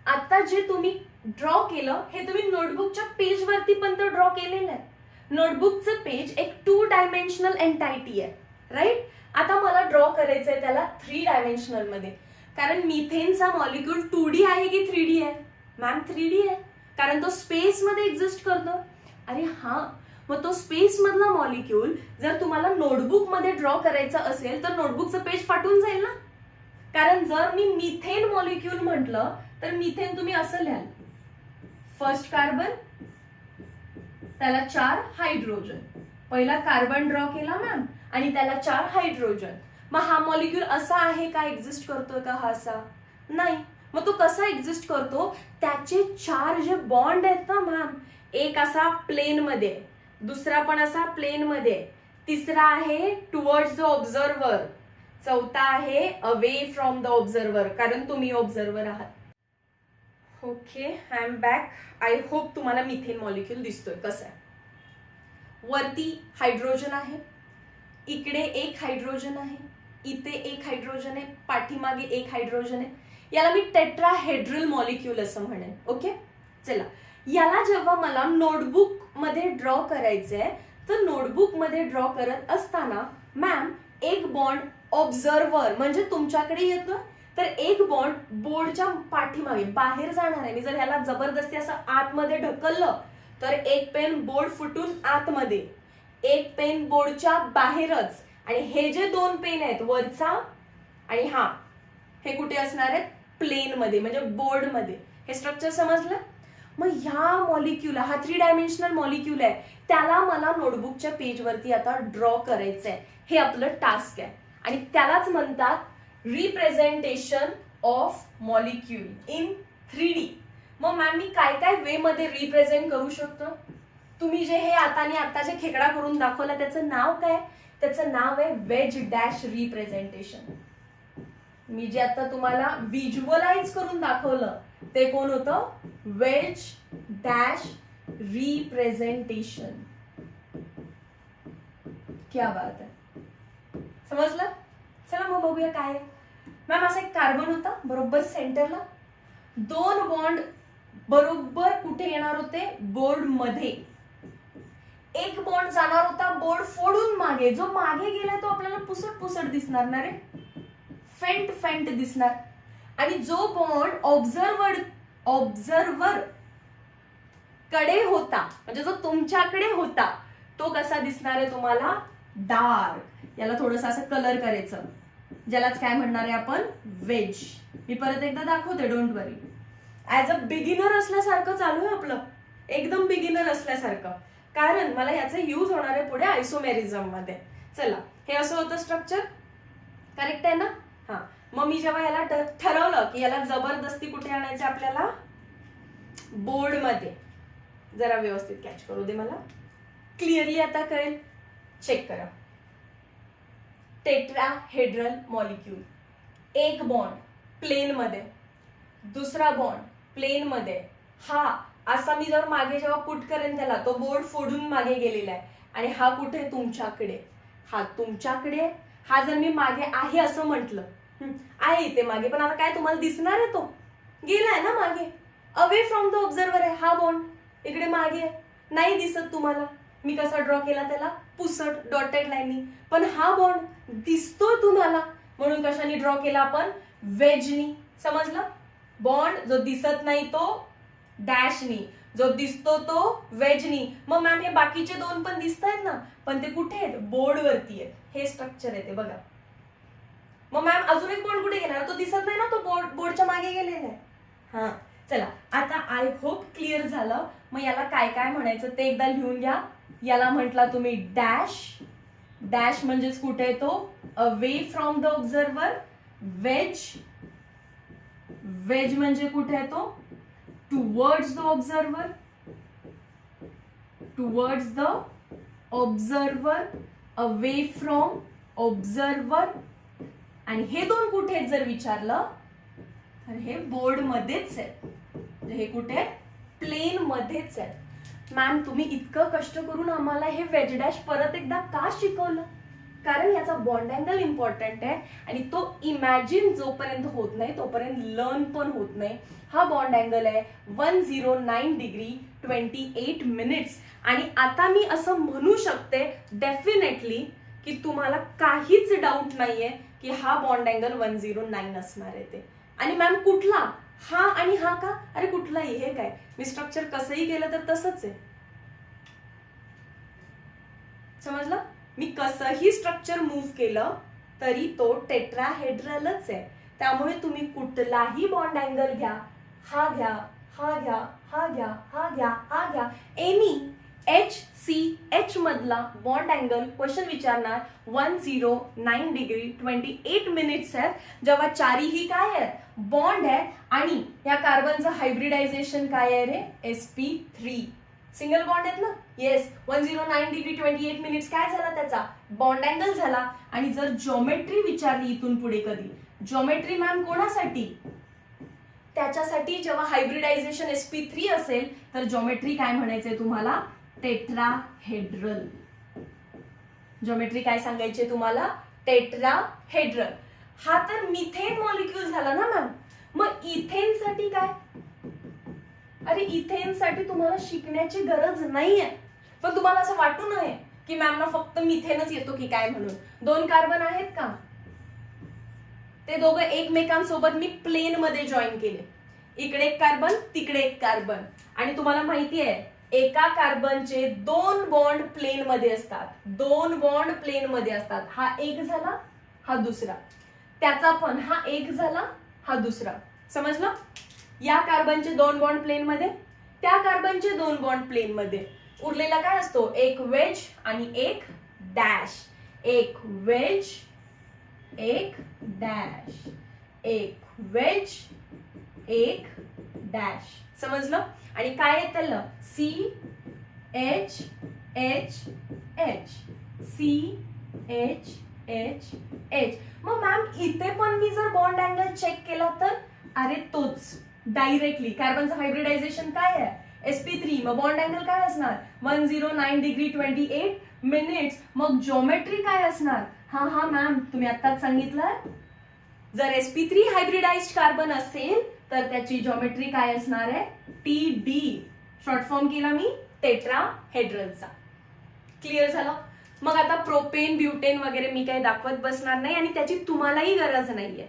आता जे तुम्ही ड्रॉ केलं हे तुम्ही नोटबुकच्या पेज वरती पण तर ड्रॉ केलेलं आहे. नोटबुकचं पेज एक 2 डायमेन्शनल एंटायटी आहे, राईट? आता मला ड्रॉ करायचंय त्याला 3 डायमेन्शनल मध्ये. कारण मिथेनचा मॉलिक्यूल 2D आहे की 3D आहे? मॅम 3D आहे, कारण तो स्पेस मध्ये एक्झिस्ट करतो. अरे हा, मग तो स्पेस मधला मॉलिक्यूल जर तुम्हाला नोटबुक मध्ये ड्रॉ करायचा असेल तर नोटबुकचं पेज फाटून जाईल ना. कारण जर मी मिथेन मॉलिक्यूल म्हटलं तर मिथेन तुम्ही असं लिहाल, फर्स्ट कार्बन, त्याला 4 हायड्रोजन. पहिला कार्बन ड्रॉ केला मॅम आणि त्याला 4 हायड्रोजन. मग हा मॉलिक्यूल असा आहे का, एक्झिस्ट करतोय का हा असा? नाही. मग तो कसा एक्झिस्ट करतो? त्याचे 4 जे बॉन्ड आहेत ना मॅम, एक असा प्लेन मध्ये, दुसरा पण असा प्लेन मध्ये, तिसरा आहे टुवर्ड्स द ऑब्झर्वर, चौथा आहे अवे फ्रॉम द ऑब्झर्वर, कारण तुम्ही ऑब्झर्वर आहात. Okay, I am back. I hope तुम्हाला मिथेन मॉलिक्यूल दिसतोय कसं आहे. वरती हायड्रोजन आहे, इकडे एक हायड्रोजन आहे, इथे एक हायड्रोजन आहे, पाठीमागे एक हायड्रोजन आहे. याला मी टेट्राहेड्रल मॉलिक्यूल असं म्हणेन. ओके, चला. याला जेव्हा मला नोटबुक मध्ये ड्रॉ करायचंय तर नोटबुक मध्ये ड्रॉ करत असताना मॅम एक बॉन्ड ऑब्झर्वर म्हणजे तुमच्याकडे येतो, तर एक बॉन्ड बोर्डच्या पाठीमागे बाहेर जाणार आहे. मी जर ह्याला जबरदस्ती असं आतमध्ये ढकललं तर एक पेन बोर्ड फुटून आतमध्ये, एक पेन बोर्डच्या बाहेरच. आणि हे जे 2 पेन आहेत वरचा आणि हा, हे कुठे असणार आहेत? प्लेन मध्ये, म्हणजे बोर्ड मध्ये. हे स्ट्रक्चर समजलं? मग ह्या मॉलिक्यूल, हा 3 डायमेन्शनल मॉलिक्यूल आहे, त्याला मला नोटबुकच्या पेज वरती आता ड्रॉ करायचंय. हे आपलं टास्क आहे आणि त्यालाच म्हणतात representation of molecule in 3D. मग मॅम मी काय काय वे मध्ये रिप्रेझेंट करू शकतो? तुम्ही जे हे आता जे खेकडा करून दाखवला त्याचं नाव काय? त्याचं नाव आहे वेज डॅश रिप्रेझेंटेशन. मी जे आता तुम्हाला व्हिज्युअलाइज करून दाखवलं ते कोण होतं? Veg dash representation. क्या बात आहे, समजलं? चला मग बघूया काय आहे. मॅम असा एक कार्बन होता बरोबर सेंटरला, 2 बॉन्ड बरोबर कुठे येणार होते? बोर्ड मध्ये. एक बॉन्ड जाणार होता बोर्ड फोडून मागे, जो मागे गेला तो आपल्याला पुसट पुसट दिसणार ना रे, फेंट फेंट दिसणार. आणि जो बॉन्ड ऑब्झर्वर कडे होता म्हणजे जो तुमच्याकडे होता तो कसा दिसणार आहे तुम्हाला? डार्क. याला थोडंसं असं कलर करायचं, ज्यालाच काय म्हणणार आहे आपण? वेज. मी परत एकदा दाखवते, don't worry. As a beginner असल्यासारखं चालू आहे आपलं, एकदम बिगिनर असल्यासारखं, कारण मला ह्याचा यूज होणार आहे पुढे आयसोमेरिझम मध्ये. चला, हे असं होतं स्ट्रक्चर, करेक्ट आहे ना? हा. मग मी जेव्हा याला ठरवलं की याला जबरदस्ती कुठे आणायचं आपल्याला? बोर्ड मध्ये. जरा व्यवस्थित कॅच करू दे मला. क्लिअरली आता कळेल. चेक करा. टेट्राहेड्रल मॉलिक्यूल, एक बॉन्ड प्लेन मध्ये, दुसरा बॉन्ड प्लेन मध्ये. हा असा मी जर मागे जेव्हा पुट करेन त्याला, तो बोर्ड फोडून मागे गेलेला आहे आणि हा कुठे तुमच्याकडे, हा तुमच्याकडे. हा जर मी मागे आहे असं म्हटलं, आहे इथे मागे, पण आता काय तुम्हाला दिसणार आहे, तो गेलाय ना मागे, अवे फ्रॉम द ऑब्झर्वर आहे. हा बॉन्ड इकडे मागे नाही दिसत तुम्हाला. मी कसा ड्रॉ केला त्याला, पुसट डॉटेड लाईननी. पण हा बॉन्ड दिसतोय तुम्हाला, म्हणून कशाने ड्रॉ केला आपण, वेजनी. समजलं. बॉन्ड जो दिसत नाही तो डॅशनी, जो दिसतो तो वेजनी. मग मॅम हे बाकीचे दोन पण दिसत आहेत ना, पण ते कुठे आहेत, बोर्ड वरती आहेत. हे स्ट्रक्चर आहे ते बघा. मग मॅम अजून एक बॉन्ड कुठे गेला, तो दिसत नाही ना, तो बोर्डच्या मागे गेलेला आहे. हा चला, आता आय होप क्लिअर झालं. मग याला काय काय म्हणायचं ते एकदा लिहून घ्या. याला म्हटला तुम्ही डॅश. डॅश म्हणजेच कुठे आहे तो, away from the observer. Wedge, wedge म्हणजे कुठे आहे तो, towards the observer. Towards the observer, away from observer. आणि हे दोन कुठे आहेत जर विचारलं तर हे बोर्ड मध्येच आहेत. हे कुठे, प्लेन मध्येच आहेत. मॅम तुम्ही इतकं कष्ट करून आम्हाला हे वेज डॅश परत एकदा का शिकवलं, कारण याचा बॉन्ड अँगल इम्पॉर्टंट आहे आणि तो इमॅजिन जोपर्यंत होत नाही तोपर्यंत लर्न पण होत नाही. हा बॉन्ड अँगल आहे 109 डिग्री 28 मिनिट्स. आणि आता मी असं म्हणू शकते डेफिनेटली की तुम्हाला काहीच डाऊट नाहीये की हा बॉन्ड अँगल 109 असणार आहे ते. आणि मॅम कुठला, हा आणि हा का, अरे कुठलाही, हे काय मी स्ट्रक्चर कसंही केलं तर तसंच आहे. समजलं. मी कसंही स्ट्रक्चर मूव्ह केलं तरी तो टेट्राहेड्रलच आहे. त्यामुळे तुम्ही कुठलाही बॉन्ड अँगल घ्या, हा घ्या, हा घ्या, हा घ्या, हा घ्या, हा घ्या, एनी HCH मधला बॉन्ड अँगल क्वेश्चन विचारणार 109 डिग्री 28 मिनिट्स आहेत. जेव्हा चारीही काय आहे, बॉन्ड आहे. आणि या कार्बनचं हायब्रिडायझेशन काय आहे रे, sp3. सिंगल बॉन्ड आहेत ना, येस. 109 डिग्री 28 मिनिट्स काय झाला त्याचा, बॉन्ड अँगल झाला. आणि जर जॉमेट्री विचारली इथून पुढे कधी, जॉमेट्री मॅम कोणासाठी, त्याच्यासाठी जेव्हा हायब्रिडायझेशन sp3 असेल तर जॉमेट्री काय म्हणायचंय तुम्हाला, टेट्राहेड्रल. जॉमेट्री काय सांगायचे तुम्हाला, टेट्राहेड्रल. हा तर मिथेन मॉलिक्यूल झाला ना मॅम. मग इथेन साठी काय, अरे इथेन साठी तुम्हाला शिकण्याची गरज नाहीये. पण तुम्हाला असं वाटू नये की मॅम ना फक्त मिथेनच येतो की काय म्हणून. दोन कार्बन आहेत का, ते दोघं एकमेकांसोबत मी प्लेन मध्ये जॉईन केले. इकडे एक कार्बन, तिकडे एक कार्बन. आणि तुम्हाला माहिती आहे एका कार्बनचे दोन बॉन्ड प्लेन मध्ये असतात, दोन बॉन्ड प्लेन मध्ये असतात. हा एक झाला, हा दुसरा. त्याचा पण हा एक झाला, हा दुसरा. समजलं. या कार्बनचे दोन बॉन्ड प्लेन मध्ये, त्या कार्बनचे दोन बॉन्ड प्लेन मध्ये. उरलेला काय असतो, एक वेज आणि एक डॅश. एक वेज, एक डॅश, एक वेज, एक डॅश. समजलं. आणि काय आहे त्याला, CHHH, CHHH. मग मॅम इथे पण मी जर बॉन्ड अँगल चेक केला तर, अरे तोच डायरेक्टली. कार्बनचं हायब्रिडायझेशन काय आहे, sp3. मग बॉन्ड अँगल काय असणार, 109 डिग्री 28 मिनिट्स. मग जॉमेट्री काय असणार, हा हा मॅम तुम्ही आत्ताच सांगितलं, जर sp3 हायब्रिडाइज्ड कार्बन असेल तर त्याची जॉमेट्री काय असणार आहे, TD. शॉर्ट फॉर्म केला मी टेट्राहेड्रलचा. क्लिअर झालं. मग आता प्रोपेन, ब्युटेन वगैरे मी काही दाखवत बसणार नाही आणि त्याची तुम्हालाही गरज नाहीये.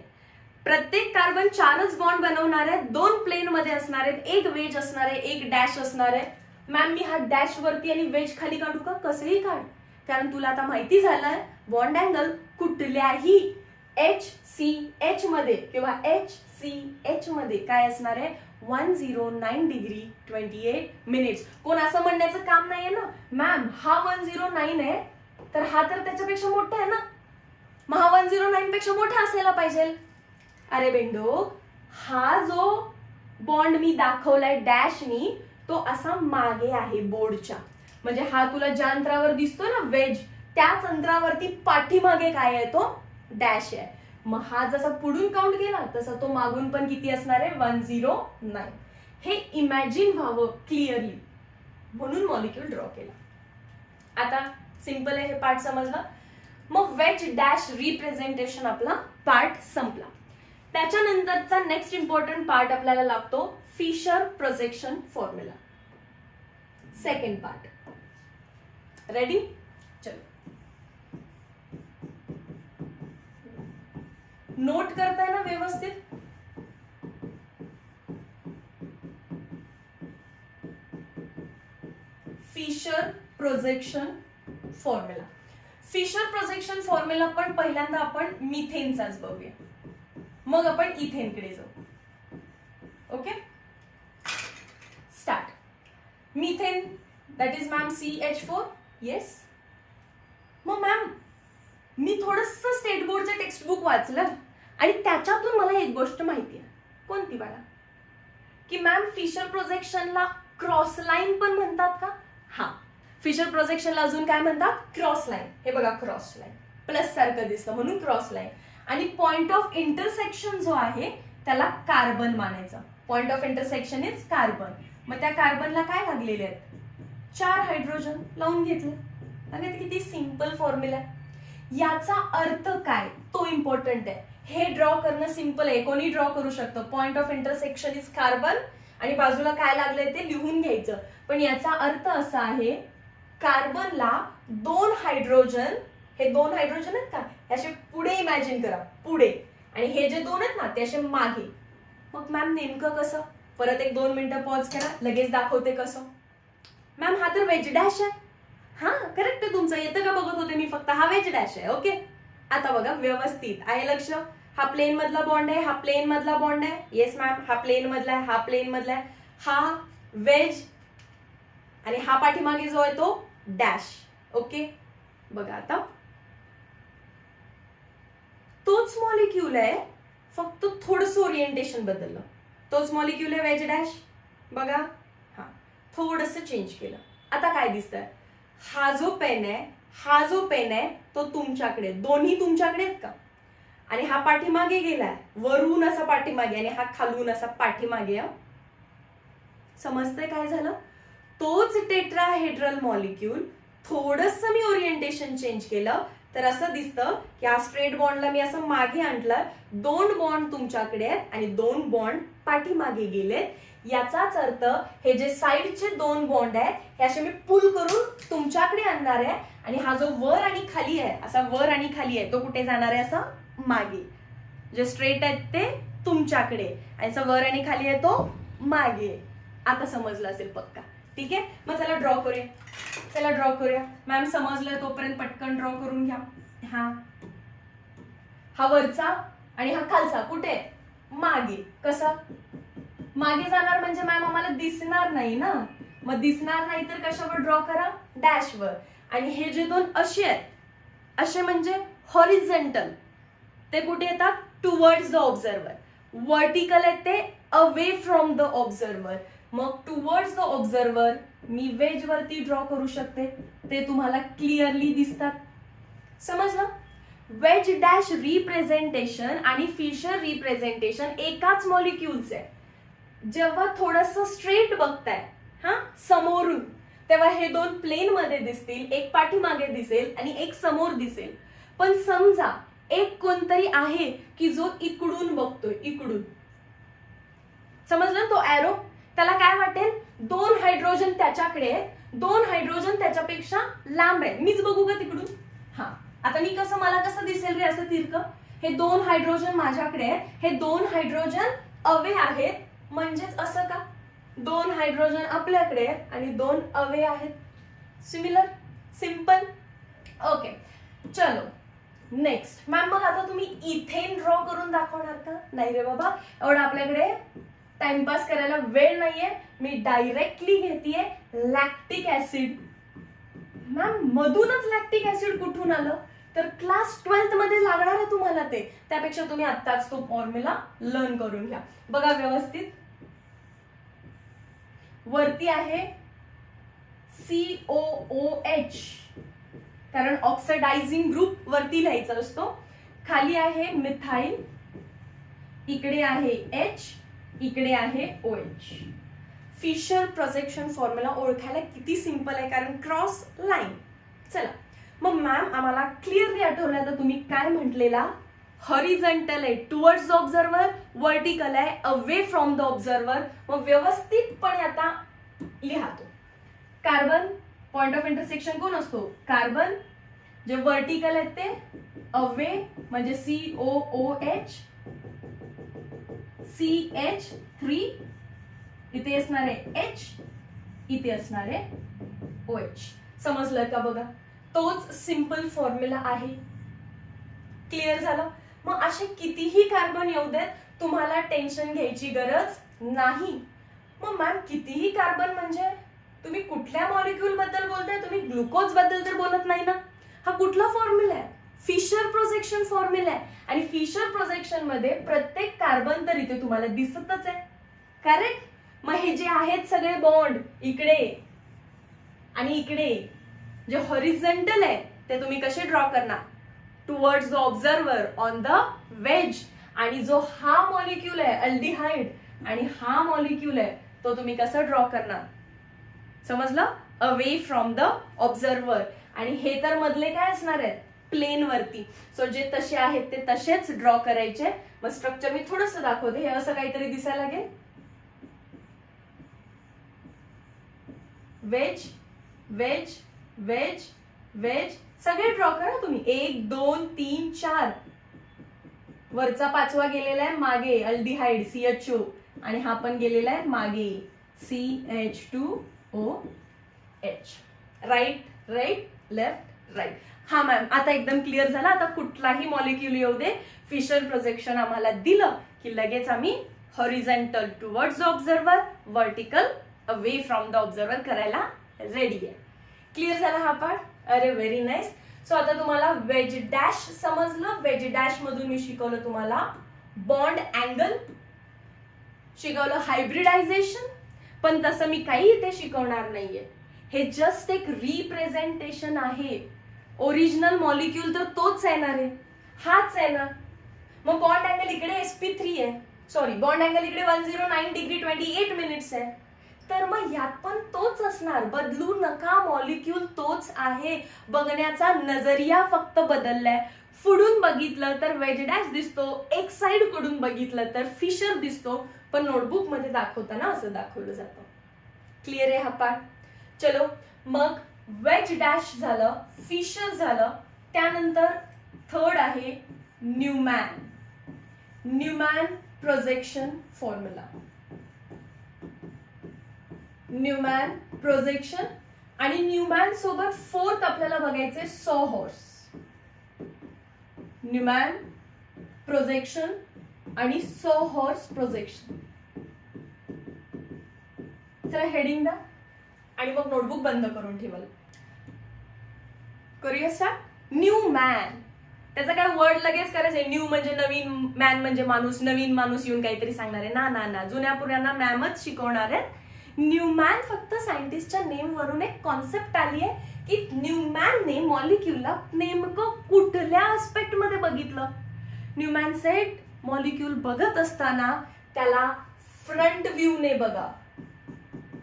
प्रत्येक कार्बन चारच बॉन्ड बनवणार आहे, दोन प्लेन मध्ये असणार आहेत, एक वेज असणार आहे, एक डॅश असणार आहे. मॅम मी हा डॅश वरती आणि वेज खाली काढू का, कसंही काढ, कारण तुला आता माहिती झालंय बॉन्ड अँगल कुठल्याही HCH मध्ये किंवा HCH मध्ये काय असणार आहे, 109 डिग्री 28 मिनिट्स. कोण असं म्हणण्याचं काम नाहीये ना, मॅम हा 109 आहे तर हा तर त्याच्यापेक्षा मोठा आहे ना, मग हा 109 पेक्षा मोठा असायला पाहिजे. अरे बेंडो, हा जो बॉन्ड मी दाखवलाय डॅशनी, तो असा मागे आहे बोर्डच्या. म्हणजे हा तुला ज्या अंतरावर दिसतो ना वेज, त्याच अंतरावरती पाठीमागे काय आहे तो डॅश आहे. मग हा जसा पुढून काउंट केला तसा तो मागून पण किती असणार आहे 109. हे इमॅजिन व्हावं क्लिअरली म्हणून मॉलिक्यूल ड्रॉ केला. आता सिंपल आहे, हे पार्ट समजला. मग वेज डॅश रिप्रेझेंटेशन आपला पार्ट संपला. त्याच्यानंतरचा नेक्स्ट इम्पॉर्टंट पार्ट आपल्याला लागतो Fischer projection formula, second part. Ready? चलो नोट करताय ना व्यवस्थित? Fischer projection formula. Fischer projection formula पण पहिल्यांदा आपण मिथेनचाच बघूया, मग आपण इथेनकडे जाऊ. Okay, start. Methane that is ma'am CH4. Yes. मग मॅम मी थोडस स्टेट बोर्डचं टेक्स्ट बुक वाचलं आणि त्याच्यातून मला एक गोष्ट माहिती आहे. कोणती बाळा? की मॅम फिशर प्रोजेक्शनला क्रॉस लाईन पण म्हणतात का? हा, फिशर प्रोजेक्शनला अजून काय म्हणतात? Cross line. हे बघा क्रॉस लाईन प्लस सारखं दिसतं म्हणून क्रॉस लाईन. आणि पॉइंट ऑफ इंटरसेक्शन जो आहे त्याला कार्बन मानायचा. Point of intersection is carbon. मग त्या कार्बनला काय लागलेले आहेत? 4 हायड्रोजन लावून घेतले. किती सिंपल फॉर्म्युला आहे. याचा अर्थ काय तो इम्पॉर्टंट आहे. हे ड्रॉ करणं सिंपल आहे, कोणी ड्रॉ करू शकतं. Point of intersection is carbon आणि बाजूला काय लागलंय ते लिहून घ्यायचं. पण याचा अर्थ असा आहे, कार्बनला 2 हायड्रोजन, हे 2 हायड्रोजन आहेत का, असे पुढे इमॅजिन करा, पुढे, आणि हे जे 2 आहेत ना ते असे मागे. मग मॅम नेमकं कसं? परत एक 2 मिनिटं पॉज करा, लगेच दाखवते कसं. मॅम हा तर वेज डॅश आहे. हा करेक्ट आहे तुमचं, येतं का बघत होते मी फक्त. हा वेज डॅश आहे. ओके, आता बघा व्यवस्थित आहे लक्ष. हा प्लेन मधला बॉन्ड आहे, हा प्लेन मधला बॉन्ड आहे. येस मॅम, हा प्लेन मधला आहे, हा प्लेन मधला आहे. हा वेज आणि हा पाठीमागे जो आहे तो डॅश. ओके, बघा आता तोच मॉलिक्यूल आहे, फक्त थोडंसं ओरिएंटेशन बदललं. तोच मॉलिक्यूल आहे वेज डॅश. बघा, हा थोडंसं चेंज केलं. आता काय दिसतंय? हा जो पेन आहे, हा जो पेन आहे तो तुमच्याकडे, दोन्ही तुमच्याकडे आहेत का? आणि हा पाठीमागे गेलाय, वरून असा पाठीमागे, आणि हा खालून असा पाठीमागे. समजतंय काय झालं? तोच टेट्राहेड्रल मॉलिक्यूल थोडंसं मी ओरिएंटेशन चेंज केलं तर असं दिसतं की हा स्ट्रेट बॉन्डला मी असं मागे आणलं, 2 बॉन्ड तुमच्याकडे आहेत आणि 2 बॉन्ड पाठीमागे गेलेत. याचाच अर्थ हे जे साइडचे 2 बॉन्ड आहेत हे असे मी पुल करून तुमच्याकडे आणणार आहे, आणि हा जो वर आणि खाली आहे, असा वर आणि खाली आहे, तो कुठे जाणार आहे? असा मागे. जे स्ट्रेट आहेत ते तुमच्याकडे आणि असा वर आणि खाली आहे तो मागे. आता समजलं असेल पक्का? ठीक आहे, मग चला ड्रॉ करूया. चला ड्रॉ करूया. मॅम समजलं तोपर्यंत पटकन ड्रॉ करून घ्या. हा वरचा आणि हा खालचा कुठे? मागे. कसा मागे जाणार? म्हणजे मॅम आम्हाला दिसणार नाही ना. मग दिसणार नाही तर कशावर ड्रॉ करा? डॅशवर. आणि हे जे 2 असे आहेत, असे म्हणजे हॉरिझॉन्टल, ते कुठे येतात? Towards the observer. वर्टिकल आहेत ते अवे फ्रॉम द ऑब्झर्वर. मग टुवर्ड्स द ऑब्झर्वर मी वेज वरती ड्रॉ करू शकते, ते तुम्हाला क्लिअरली दिसतात. समजलं? वेज डॅश रिप्रेझेंटेशन आणि फिशर रिप्रेझेंटेशन एकाच मॉलिक्यूलचे आहे. जेव्हा थोडंसं स्ट्रेट बघताय समोरून, तेव्हा हे 2 प्लेन मध्ये दिसतील, एक पाठीमागे दिसेल आणि एक समोर दिसेल. पण समजा एक कोणतरी आहे की जो इकडून बघतोय, इकडून. समजलं? तो ॲरो, त्याला काय वाटेल? 2 हायड्रोजन त्याच्याकडे आहेत, 2 हायड्रोजन त्याच्यापेक्षा लांब आहे, मीच बघू का तिकडून? हा, आता मी कसं, मला कसं दिसेल रे असं तिरकं? हे 2 हायड्रोजन माझ्याकडे आहेत, हे 2 हायड्रोजन अवे आहेत, म्हणजेच असं का? 2 हायड्रोजन आपल्याकडे आहेत आणि 2 अवे आहेत. Similar, simple. ओके, चलो नेक्स्ट. मॅम मग आता तुम्ही इथेन ड्रॉ करून दाखवणार का? नाही रे बाबा, एवढं आपल्याकडे टाइमपास करायला वेळ नाहीये. मी डायरेक्टली घेतेय लॅक्टिक ऍसिड. मॅम मधूनच लॅक्टिक ऍसिड कुठून आलं? तर क्लास 12th मध्ये लागणार आहे तुम्हाला ते. त्यापेक्षा तुम्ही आत्ताच तो फॉर्म्युला लर्न करून घ्या. बघा व्यवस्थित, वरती आहे COOH, कारण ऑक्सिडायझिंग ग्रुप वरती लिहायचा असतो. खाली आहे मिथाइल, इकडे आहे H, इकडे आहे OH. फिशर प्रोजेक्शन फॉर्म्युला ओळखायला किती सिंपल आहे, कारण क्रॉस लाईन. चला मग मॅम आम्हाला क्लिअरली आठवलं आता तुम्ही काय म्हटलेला. हॉरिझॉन्टल आहे टुवर्ड्स द ऑब्झर्वर, व्हर्टिकल आहे अवे फ्रॉम द ऑब्झर्वर. मग व्यवस्थितपणे आता लिहातो. कार्बन पॉइंट ऑफ इंटरसेक्शन कोण असतो, कार्बन. जे व्हर्टिकल आहेत ते अवे म्हणजे COOH, CH3, इथे असणार आहे H, इथे असणार आहे OH. समजलं का बघा, तोच सिंपल फॉर्म्युला आहे. क्लिअर झालं. मग असे कितीही कार्बन येऊ देत, तुम्हाला टेन्शन घ्यायची गरज नाही. मग मॅम कितीही कार्बन म्हणजे तुम्ही कुठल्या मॉलिक्यूल बद्दल बोलताय, तुम्ही ग्लुकोज बद्दल तर बोलत नाही ना. हा कुठला फॉर्म्युला आहे, फिशर प्रोजेक्शन फॉर्म्युला आहे. आणि फिशर प्रोजेक्शन मध्ये प्रत्येक कार्बन तर इथे तुम्हाला दिसतच आहे, करेक्ट. मग हे जे आहेत सगळे बॉन्ड इकडे आणि इकडे जे हॉरिझॉन्टल आहे ते तुम्ही कसे ड्रॉ करणार, towards the observer on the ways. आणि जो हा मॉलिक्यूल आहे अल्डिहाइड आणि हा मॉलिक्यूल आहे तो तुम्ही कसं ड्रॉ करणार, समजलं, अवे फ्रॉम द ऑब्झर्वर. आणि हे तर मधले काय असणार आहेत, प्लेन वरती. सो जे तसे आहेत ते तसेच ड्रॉ करायचे. मग स्ट्रक्चर मी थोडंसं दाखवते. हे असं काहीतरी दिसायला लागेल, वेज वेज वेज वेज. सगळे ड्रॉ करा तुम्ही, 1 2 3 4. वरचा 5वा गेलेला आहे मागे अल्डिहाइड CHO, आणि हा पण गेलेला आहे मागे CH2OH. Right right left right. हा मॅम आता एकदम क्लिअर झाला. आता कुठलाही मॉलिक्यूल येऊ दे, फिशर प्रोजेक्शन आम्हाला दिलं की लगेच आम्ही horizontal towards the observer, vertical away from the observer करायला रेडी आहे. क्लिअर झाला हा पार्ट. अरे व्हेरी नाईस. सो आता तुम्हाला वेज डॅश समजलं. वेज डॅश मधून मी शिकवलं तुम्हाला बॉन्ड अँगल, शिकवलं हायब्रिडायझेशन. पण तसं मी काही इथे शिकवणार नाहीये. हे जस्ट एक रिप्रेझेंटेशन आहे. ओरिजिनल मॉलिक्यूल तर तोच येणार आहे, हाच आहे ना. मग बॉन्ड अँगल इकडे sp3 आहे, सॉरी बॉन्ड अँगल इकडे 109 डिग्री 28 मिनिट्स आहे. तर मग यात पण तोच असणार, बदलू नका. मॉलिक्यूल तोच आहे, बघण्याचा नजरिया फक्त बदललाय. पुढून बघितलं तर वेज डॅश दिसतो, एक साइड कडून बघितलं तर फिशर दिसतो, पण नोटबुक मध्ये दाखवताना असं दाखवलं जातं. क्लिअर आहे हा पार्ट. चलो मग वेज डॅश झालं, फिशर झालं. त्यानंतर थर्ड आहे Newman. Newman projection formula, Newman projection. आणि न्यूमॅन सोबत फोर्थ आपल्याला बघायचे सॉहॉर्स. न्यूमॅन प्रोजेक्शन आणि सॉहॉर्स प्रोजेक्शन. चला हेडिंग द्या आणि मग नोटबुक बंद करून ठेवाल. करूया स्टार्ट. न्यूमॅन, त्याचा काय वर्ड लगेच करायचंय. न्यू म्हणजे नवीन, मॅन म्हणजे माणूस. नवीन माणूस येऊन काहीतरी सांगणार आहे ना ना ना, जुन्या पुऱ्यांना मॅमच शिकवणार आहेत. न्यूमॅन फक्त सायंटिस्टच्या नेम वरून एक कॉन्सेप्ट आली आहे की न्यूमॅनने मॉलिक्यूलला नेमकं कुठल्या आस्पेक्ट मध्ये बघितलं. न्यूमॅन सेट मॉलिक्यूल बघत असताना त्याला फ्रंट व्ह्यू ने बघा.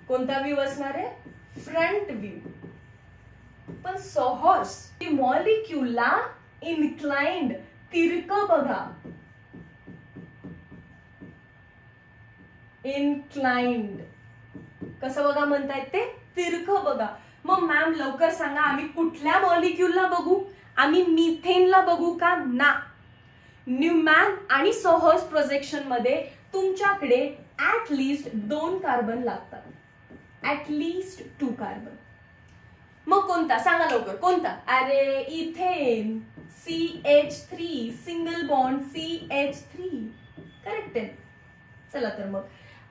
कोणता व्ह्यू असणार आहे, फ्रंट व्ह्यू. पण सॉहॉर्स मॉलिक्यूलला इन्क्लाइंड, तिरकं बघा. इन्क्लाइंड कसं बघा म्हणतायत ते, तिरकं बघा. मग मॅम लवकर सांगा, आम्ही कुठल्या मॉलिक्यूलला बघू, आम्ही मिथेनला बघू का ना. न्यूमॅन आणि सॉहॉर्स प्रोजेक्शन मध्ये तुमच्याकडे ऍटलिस्ट 2 कार्बन लागतात, ऍटलिस्ट 2 कार्बन. मग कोणता सांगा लवकर, कोणता. अरे ethane, CH3, single bond CH3, correct आहे. चला तर मग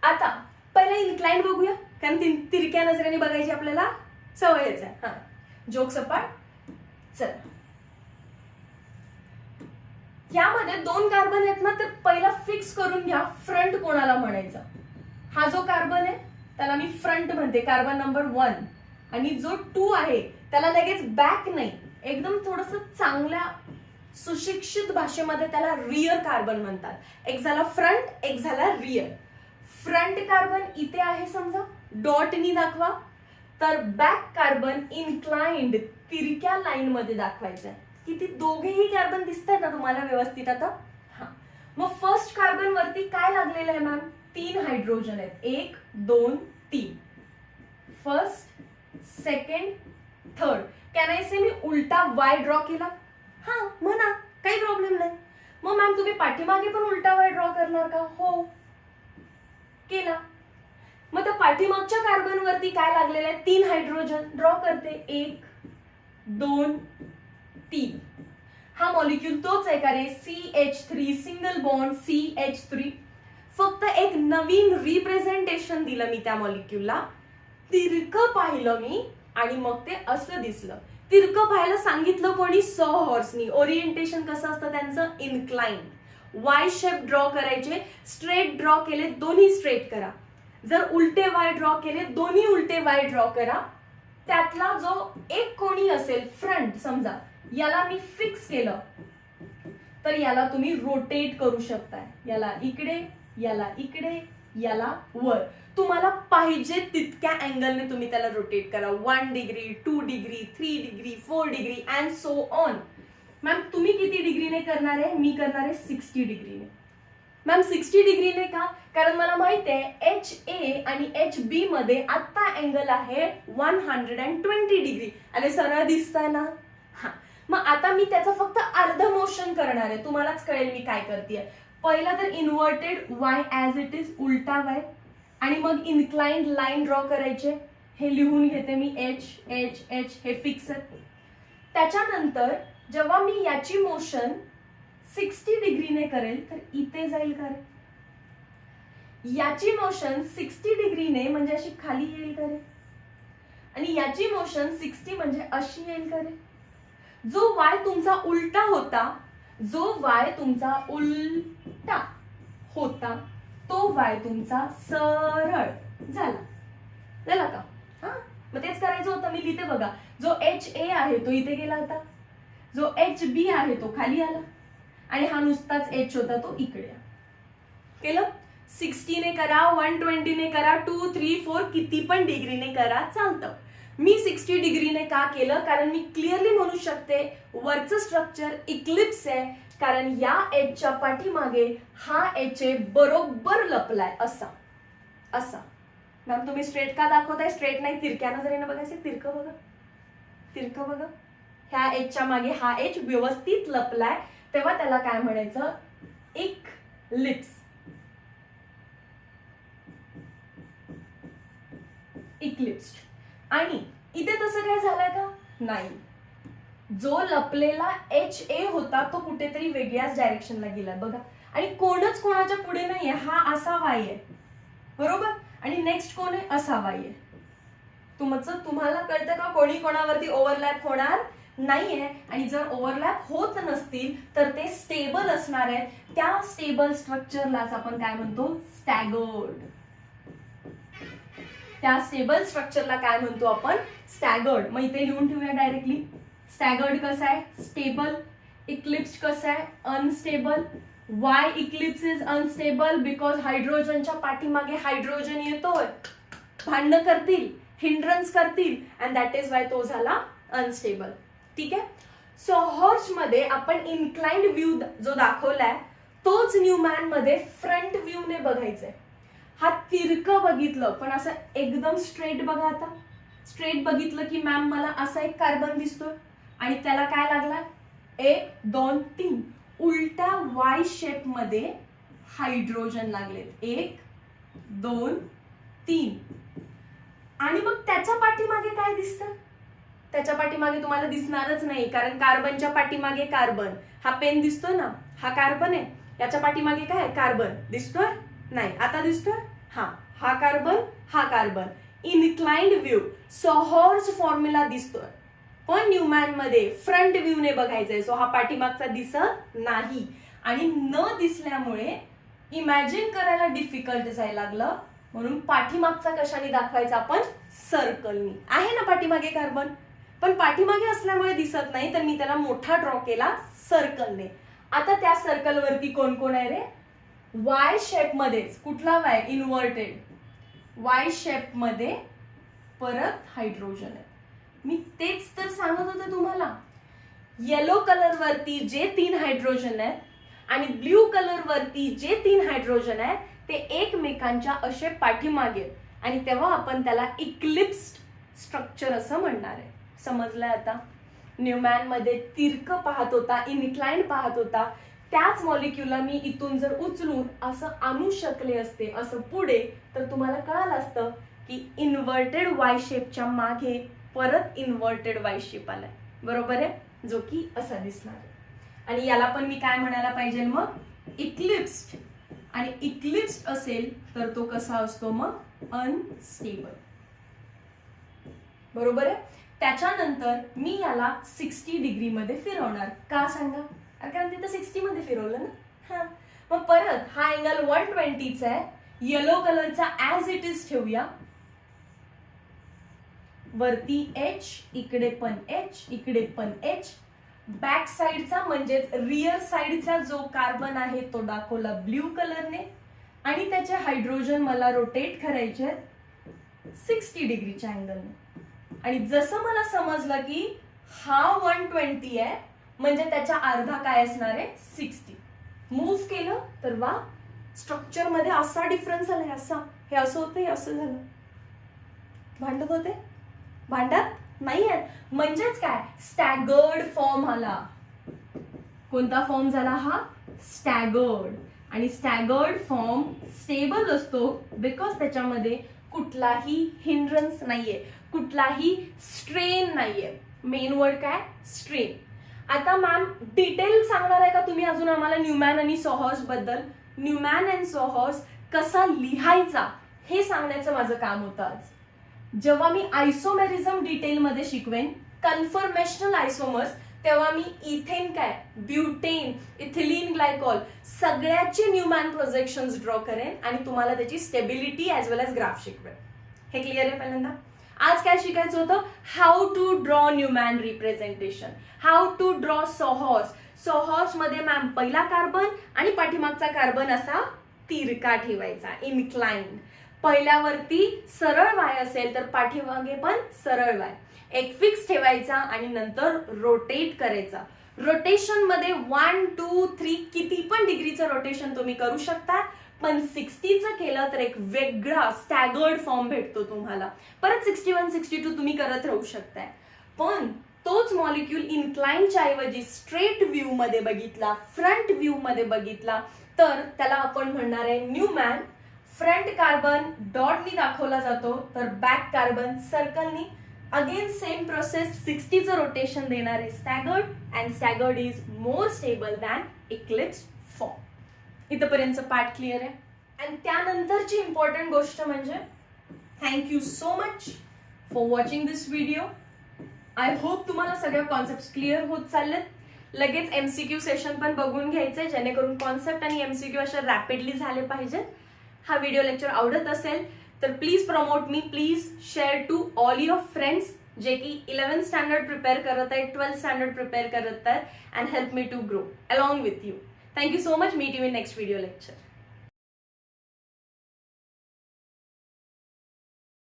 आता पहिला इन्क्लाइंड बघूया, कारण तिरक्या नजरेने बघायची आपल्याला सवयच आहे. हा जोक सपाट. चला यामध्ये 2 कार्बन आहेत ना, तर पहिला फिक्स करून घ्या फ्रंट कोणाला म्हणायचा. हा जो कार्बन आहे त्याला मी फ्रंट म्हणते, कार्बन नंबर 1. आणि जो 2 आहे त्याला लगेच बॅक नाही, एकदम थोडस चांगल्या सुशिक्षित भाषेमध्ये त्याला रियर कार्बन म्हणतात. एक झाला फ्रंट, एक झाला रियर. फ्रंट कार्बन इथे आहे समजा, डॉटनी दाखवा. तर बॅक कार्बन इन्क्लाइंड, तिरक्या लाईन मध्ये दाखवायचं. किती दोघेही कार्बन दिसतात ना तुम्हाला व्यवस्थित आता? हा. मग फर्स्ट कार्बन वरती काय लागलेलं आहे मॅम? 3 हायड्रोजन आहेत. 1 2 3. First, second, third. Can I say मी उलटा वाय ड्रॉ केला? हा म्हणा, काही प्रॉब्लेम नाही. मग मॅम तुम्ही पाठीमागे पण उलटा वाय ड्रॉ करणार का? हो, केला. मग त्या पाठीमागच्या कार्बन वरती काय लागलेलं आहे? 3 हायड्रोजन. ड्रॉ करते. 1 2 3. हा मॉलिक्यूल तोच आहे का रे? CH3, single bond CH3. फक्त एक नवीन रिप्रेझेंटेशन दिलं मी त्या मॉलिक्यूलला. तिरकं पाहिलं मी आणि मग ते असं दिसलं. तिरकं पाहायला सांगितलं कोणी? सॉहॉर्सनी. ओरिएंटेशन कसं असतं त्यांचं? इन्क्लाइंड. वाय शेप ड्रॉ करायचे. स्ट्रेट ड्रॉ केले, दोन्ही स्ट्रेट करा. जर उलटे वाय ड्रॉ केले, दोन्ही उलटे वाय ड्रॉ करा. त्यातला जो एक कोणी असेल फ्रंट समजा, याला मी फिक्स केलं तर याला तुम्ही रोटेट करू शकताय. याला इकडे, याला इकडे, याला वर. तुम्हाला पाहिजे तितक्या अँगलने तुम्ही त्याला रोटेट करा. 1 degree, 2 degree, 3 degree, 4 degree and so on. Ma'am तुम्ही किती डिग्रीने करणार आहे? मी करणार आहे 60 डिग्रीने. मॅम 60 डिग्रीने का? कारण मला माहिती आहे HA आणि HB मध्ये आता अँगल आहे 120 डिग्री. अरे सरळ दिसतंय ना? हा. मग आता मी त्याचं फक्त अर्ध मोशन करणार आहे. तुम्हालाच कळेल मी काय करतेय. पहिला तर inverted Y as it is, उलटा वाय. आणि मग इन्क्लाइंड लाईन ड्रॉ करायचे. हे लिहून घेते मी, H हे फिक्स आहे. त्याच्यानंतर जेव्हा मी याची मोशन 60 डिग्रीने करेल तर इथे जाईल का रे? याची मोशन 60 डिग्रीने म्हणजे अशी खाली येईल का रे? आणि याची मोशन 60 म्हणजे अशी येईल का रे? जो वाय तुमचा उलटा होता, तो वाय तुमचा सरळ झाला का? हा, मग तेच करायचं होतं. मी लिहिते बघा. जो HA आहे तो इथे गेला होता, जो HB आहे तो खाली आला, आणि हा नुसताच H होता तो इकडे. केलं? 60 ने करा, 120 ने करा, 2 3 4 किती पण डिग्रीने करा, चालतं. मी 60 डिग्रीने का केलं? कारण मी क्लिअरली म्हणू शकते वरचं स्ट्रक्चर इक्लिप्स आहे. कारण या Hच्या पाठीमागे हा HA बरोबर लपलाय असा. मॅम तुम्ही स्ट्रेट का दाखवताय? स्ट्रेट नाही, तिरक्या नजरेनं बघायचं. तिरकं बघा. ह्या Hच्या मागे हा H व्यवस्थित लपलाय, तेव्हा त्याला काय म्हणायचं? इक्लिप्स्ड. आणि इथे तसं काय झालंय का? नाही. जो लपलेला HA होता तो कुठेतरी वेगळ्याच डायरेक्शनला गेला बघा. आणि कोणच कोणाच्या पुढे नाहीये. हा असा वाय आहे बरोबर, आणि नेक्स्ट कोण आहे? असा वाय आहे. तुम्हाला कळतं का कोणी कोणावरती ओव्हरलॅप होणार नाहीये. आणि जर ओव्हरलॅप होत नसतील तर ते स्टेबल असणार आहेत. त्या स्टेबल स्ट्रक्चरलाच आपण काय म्हणतो? स्टॅगर्ड. त्या स्टेबल स्ट्रक्चरला काय म्हणतो आपण? स्टॅगर्ड. मग इथे लिहून ठेवूया डायरेक्टली. स्टॅगर्ड कसं आहे? स्टेबल. इक्लिप्स्ड कसं आहे? Unstable. Y Eclipse is unstable because हायड्रोजनच्या पाठीमागे हायड्रोजन येतोय, भांडणं करतील, हिंड्रन्स करतील, अँड दॅट इज वाय तो झाला अनस्टेबल. ठीक आहे. सो हॉर्स मध्ये आपण इन्क्लाइंड व्ह्यू जो दाखवलाय तोच न्यूमॅन मध्ये फ्रंट व्ह्यूने बघायचंय. हा तिरकं बघितलं पण असं एकदम स्ट्रेट बघा. आता स्ट्रेट बघितलं की मॅम मला असा एक कार्बन दिसतोय आणि त्याला काय लागला? 1 2 3 उलट्या वाय शेप मध्ये हायड्रोजन लागलेत. 1 2 3. आणि मग त्याच्या पाठीमागे काय दिसतं? त्याच्या पाठीमागे तुम्हाला दिसणारच नाही, कारण कार्बनच्या पाठीमागे कार्बन. हा पेन दिसतोय ना, हा कार्बन आहे. याच्या पाठीमागे काय? कार्बन दिसतोय? नाही. आता दिसतोय? हा कार्बन, हा कार्बन. इन्क्लाइंड व्ह्यू सॉहॉर्स फॉर्म्युला दिसतोय, पण न्यूमॅन मध्ये फ्रंट व्ह्यूने बघायचंय. सो हा पाठीमागचा दिसत नाही. आणि न दिसल्यामुळे इमॅजिन करायला डिफिकल्ट जायला लागलं म्हणून पाठीमागचा कशाने दाखवायचा आपण? सर्कलनी. आहे ना पाठीमागे कार्बन, पण पाठीमागे असल्यामुळे दिसत नाही, तर मी त्याला मोठा ड्रॉ केला सर्कलने. आता त्या सर्कल वरती कोण कोण आहे रे? वाय शेप मध्येच. कुठला वाय? इन्व्हर्टेड वाय शेप मध्ये परत हायड्रोजन आहे. मी तेच तर सांगत होते तुम्हाला. येलो कलर वरती जे 3 हायड्रोजन आहेत आणि ब्ल्यू कलर वरती जे 3 हायड्रोजन आहेत ते एकमेकांच्या असे पाठीमागे, आणि तेव्हा आपण त्याला इक्लिप्स्ड स्ट्रक्चर असं म्हणणार आहे. समजलंय आता? न्यूमॅन मध्ये तिरकं पाहत होता, इनक्लाइंड पाहत होता, त्याच मॉलिक्यूलला मी इथून जर उचलून असं आणू शकले असते असं पुढे, तर तुम्हाला कळालं असतं की इन्व्हर्टेड वाय शेपच्या मागे परत इन्व्हर्टेड वाय शेप आलाय. बरोबर आहे? जो की असा दिसणार आहे. आणि याला पण मी काय म्हणायला पाहिजे मग? इक्लिप्स्ड. आणि इक्लिप्स्ड असेल तर तो कसा असतो मग? अनस्टेबल. बरोबर आहे? त्याच्यानंतर मी याला 60 डिग्री मध्ये फिरवणार. का सांगा? कारण तिथं 60 मध्ये फिरवलं ना. हा, मग परत हा अँगल 120 चा आहे. येलो कलरचा ऍज इट इज ठेवूया. वरती H, इकडे पण H, इकडे पण H. बॅक साइडचा म्हणजेच रिअर साइडचा जो कार्बन आहे तो दाखवला ब्ल्यू कलरने, आणि त्याचे हायड्रोजन मला रोटेट करायचे 60 डिग्रीच्या अँगलने. आणि जसं मला समजलं की हा 120 आहे, म्हणजे त्याच्या अर्धा काय असणार आहे? 60. मूव्ह केलं तर वा, स्ट्रक्चर मध्ये असा डिफरन्स आलाय. असा, हे असं होतं, हे असं झालं. भांडत होते? भांडत नाहीये. म्हणजेच काय? स्टॅगर्ड फॉर्म आला. कोणता फॉर्म झाला हा? स्टॅगर्ड. आणि स्टॅगर्ड फॉर्म स्टेबल असतो बिकॉज त्याच्यामध्ये कुठलाही हिंड्रन्स नाहीये, कुठलाही स्ट्रेन नाहीये. मेन वर्ड काय? स्ट्रेन. आता मॅम डिटेल सांगणार आहे का तुम्ही अजून आम्हाला न्यूमॅन आणि सोहॉर्स बद्दल? न्यूमॅन अँड सोहॉर्स कसा लिहायचा हे सांगण्याचं माझं काम होतं आज. जेव्हा मी आयसोमेरिझम डिटेल मध्ये शिकवेन, कन्फर्मेशनल आयसोमर्स, तेव्हा मी इथेन काय, ब्युटेन, इथिलीन ग्लायकॉल सगळ्याचे न्यूमॅन प्रोजेक्शन्स ड्रॉ करेन आणि तुम्हाला त्याची stability as well as graph शिकवेन. हे क्लिअर आहे? पहिल्यांदा आज काय शिकायचं होतं? How to draw Newman representation, how to draw sawhorse. Sawhorse मध्ये मॅम पहिला कार्बन आणि पाठीमागचा कार्बन असा तिरका ठेवायचा, इनक्लाइंड. पहिल्यावरती सरळ वाय असेल तर पाठीमागे पण सरळ वाय. एक फिक्स ठेवायचा आणि नंतर रोटेट करायचा. रोटेशन मध्ये 1, 2, 3 किती पण डिग्रीचं रोटेशन तुम्ही करू शकता, पण 60चं केलं तर एक वेगळा स्टॅगर्ड फॉर्म भेटतो तुम्हाला. परत 61, 62 तुम्ही करत राहू शकताय. पण तोच मॉलिक्यूल इन्क्लाइनच्या ऐवजी स्ट्रेट व्ह्यू मध्ये बघितला, फ्रंट व्ह्यू मध्ये बघितला, तर त्याला आपण म्हणणार आहे न्यूमॅन. फ्रंट कार्बन डॉटनी दाखवला जातो, तर बॅक कार्बन सर्कलनी. अगेन सेम प्रोसेस, 60चं रोटेशन देणार आहे staggered, and staggered is more stable than eclipsed form. इथपर्यंत पार्ट क्लिअर आहे. आणि त्यानंतरची इम्पॉर्टंट गोष्ट म्हणजे thank you so much for watching this video. I hope तुम्हाला सगळ्या कॉन्सेप्ट क्लिअर होत चाललेत. लगेच MCQ सेशन पण बघून घ्यायचंय, जेणेकरून कॉन्सेप्ट आणि MCQ अशा रॅपिडली झाले पाहिजेत. हा व्हिडिओ लेक्चर आवडत असेल तर please promote me, please share to all your friends जे की 11th स्टँडर्ड प्रिपेअर करत आहेत, 12th स्टँडर्ड प्रिपेअर करत आहेत, and help me to grow along with you. Thank you so much. Meet you in next video lecture.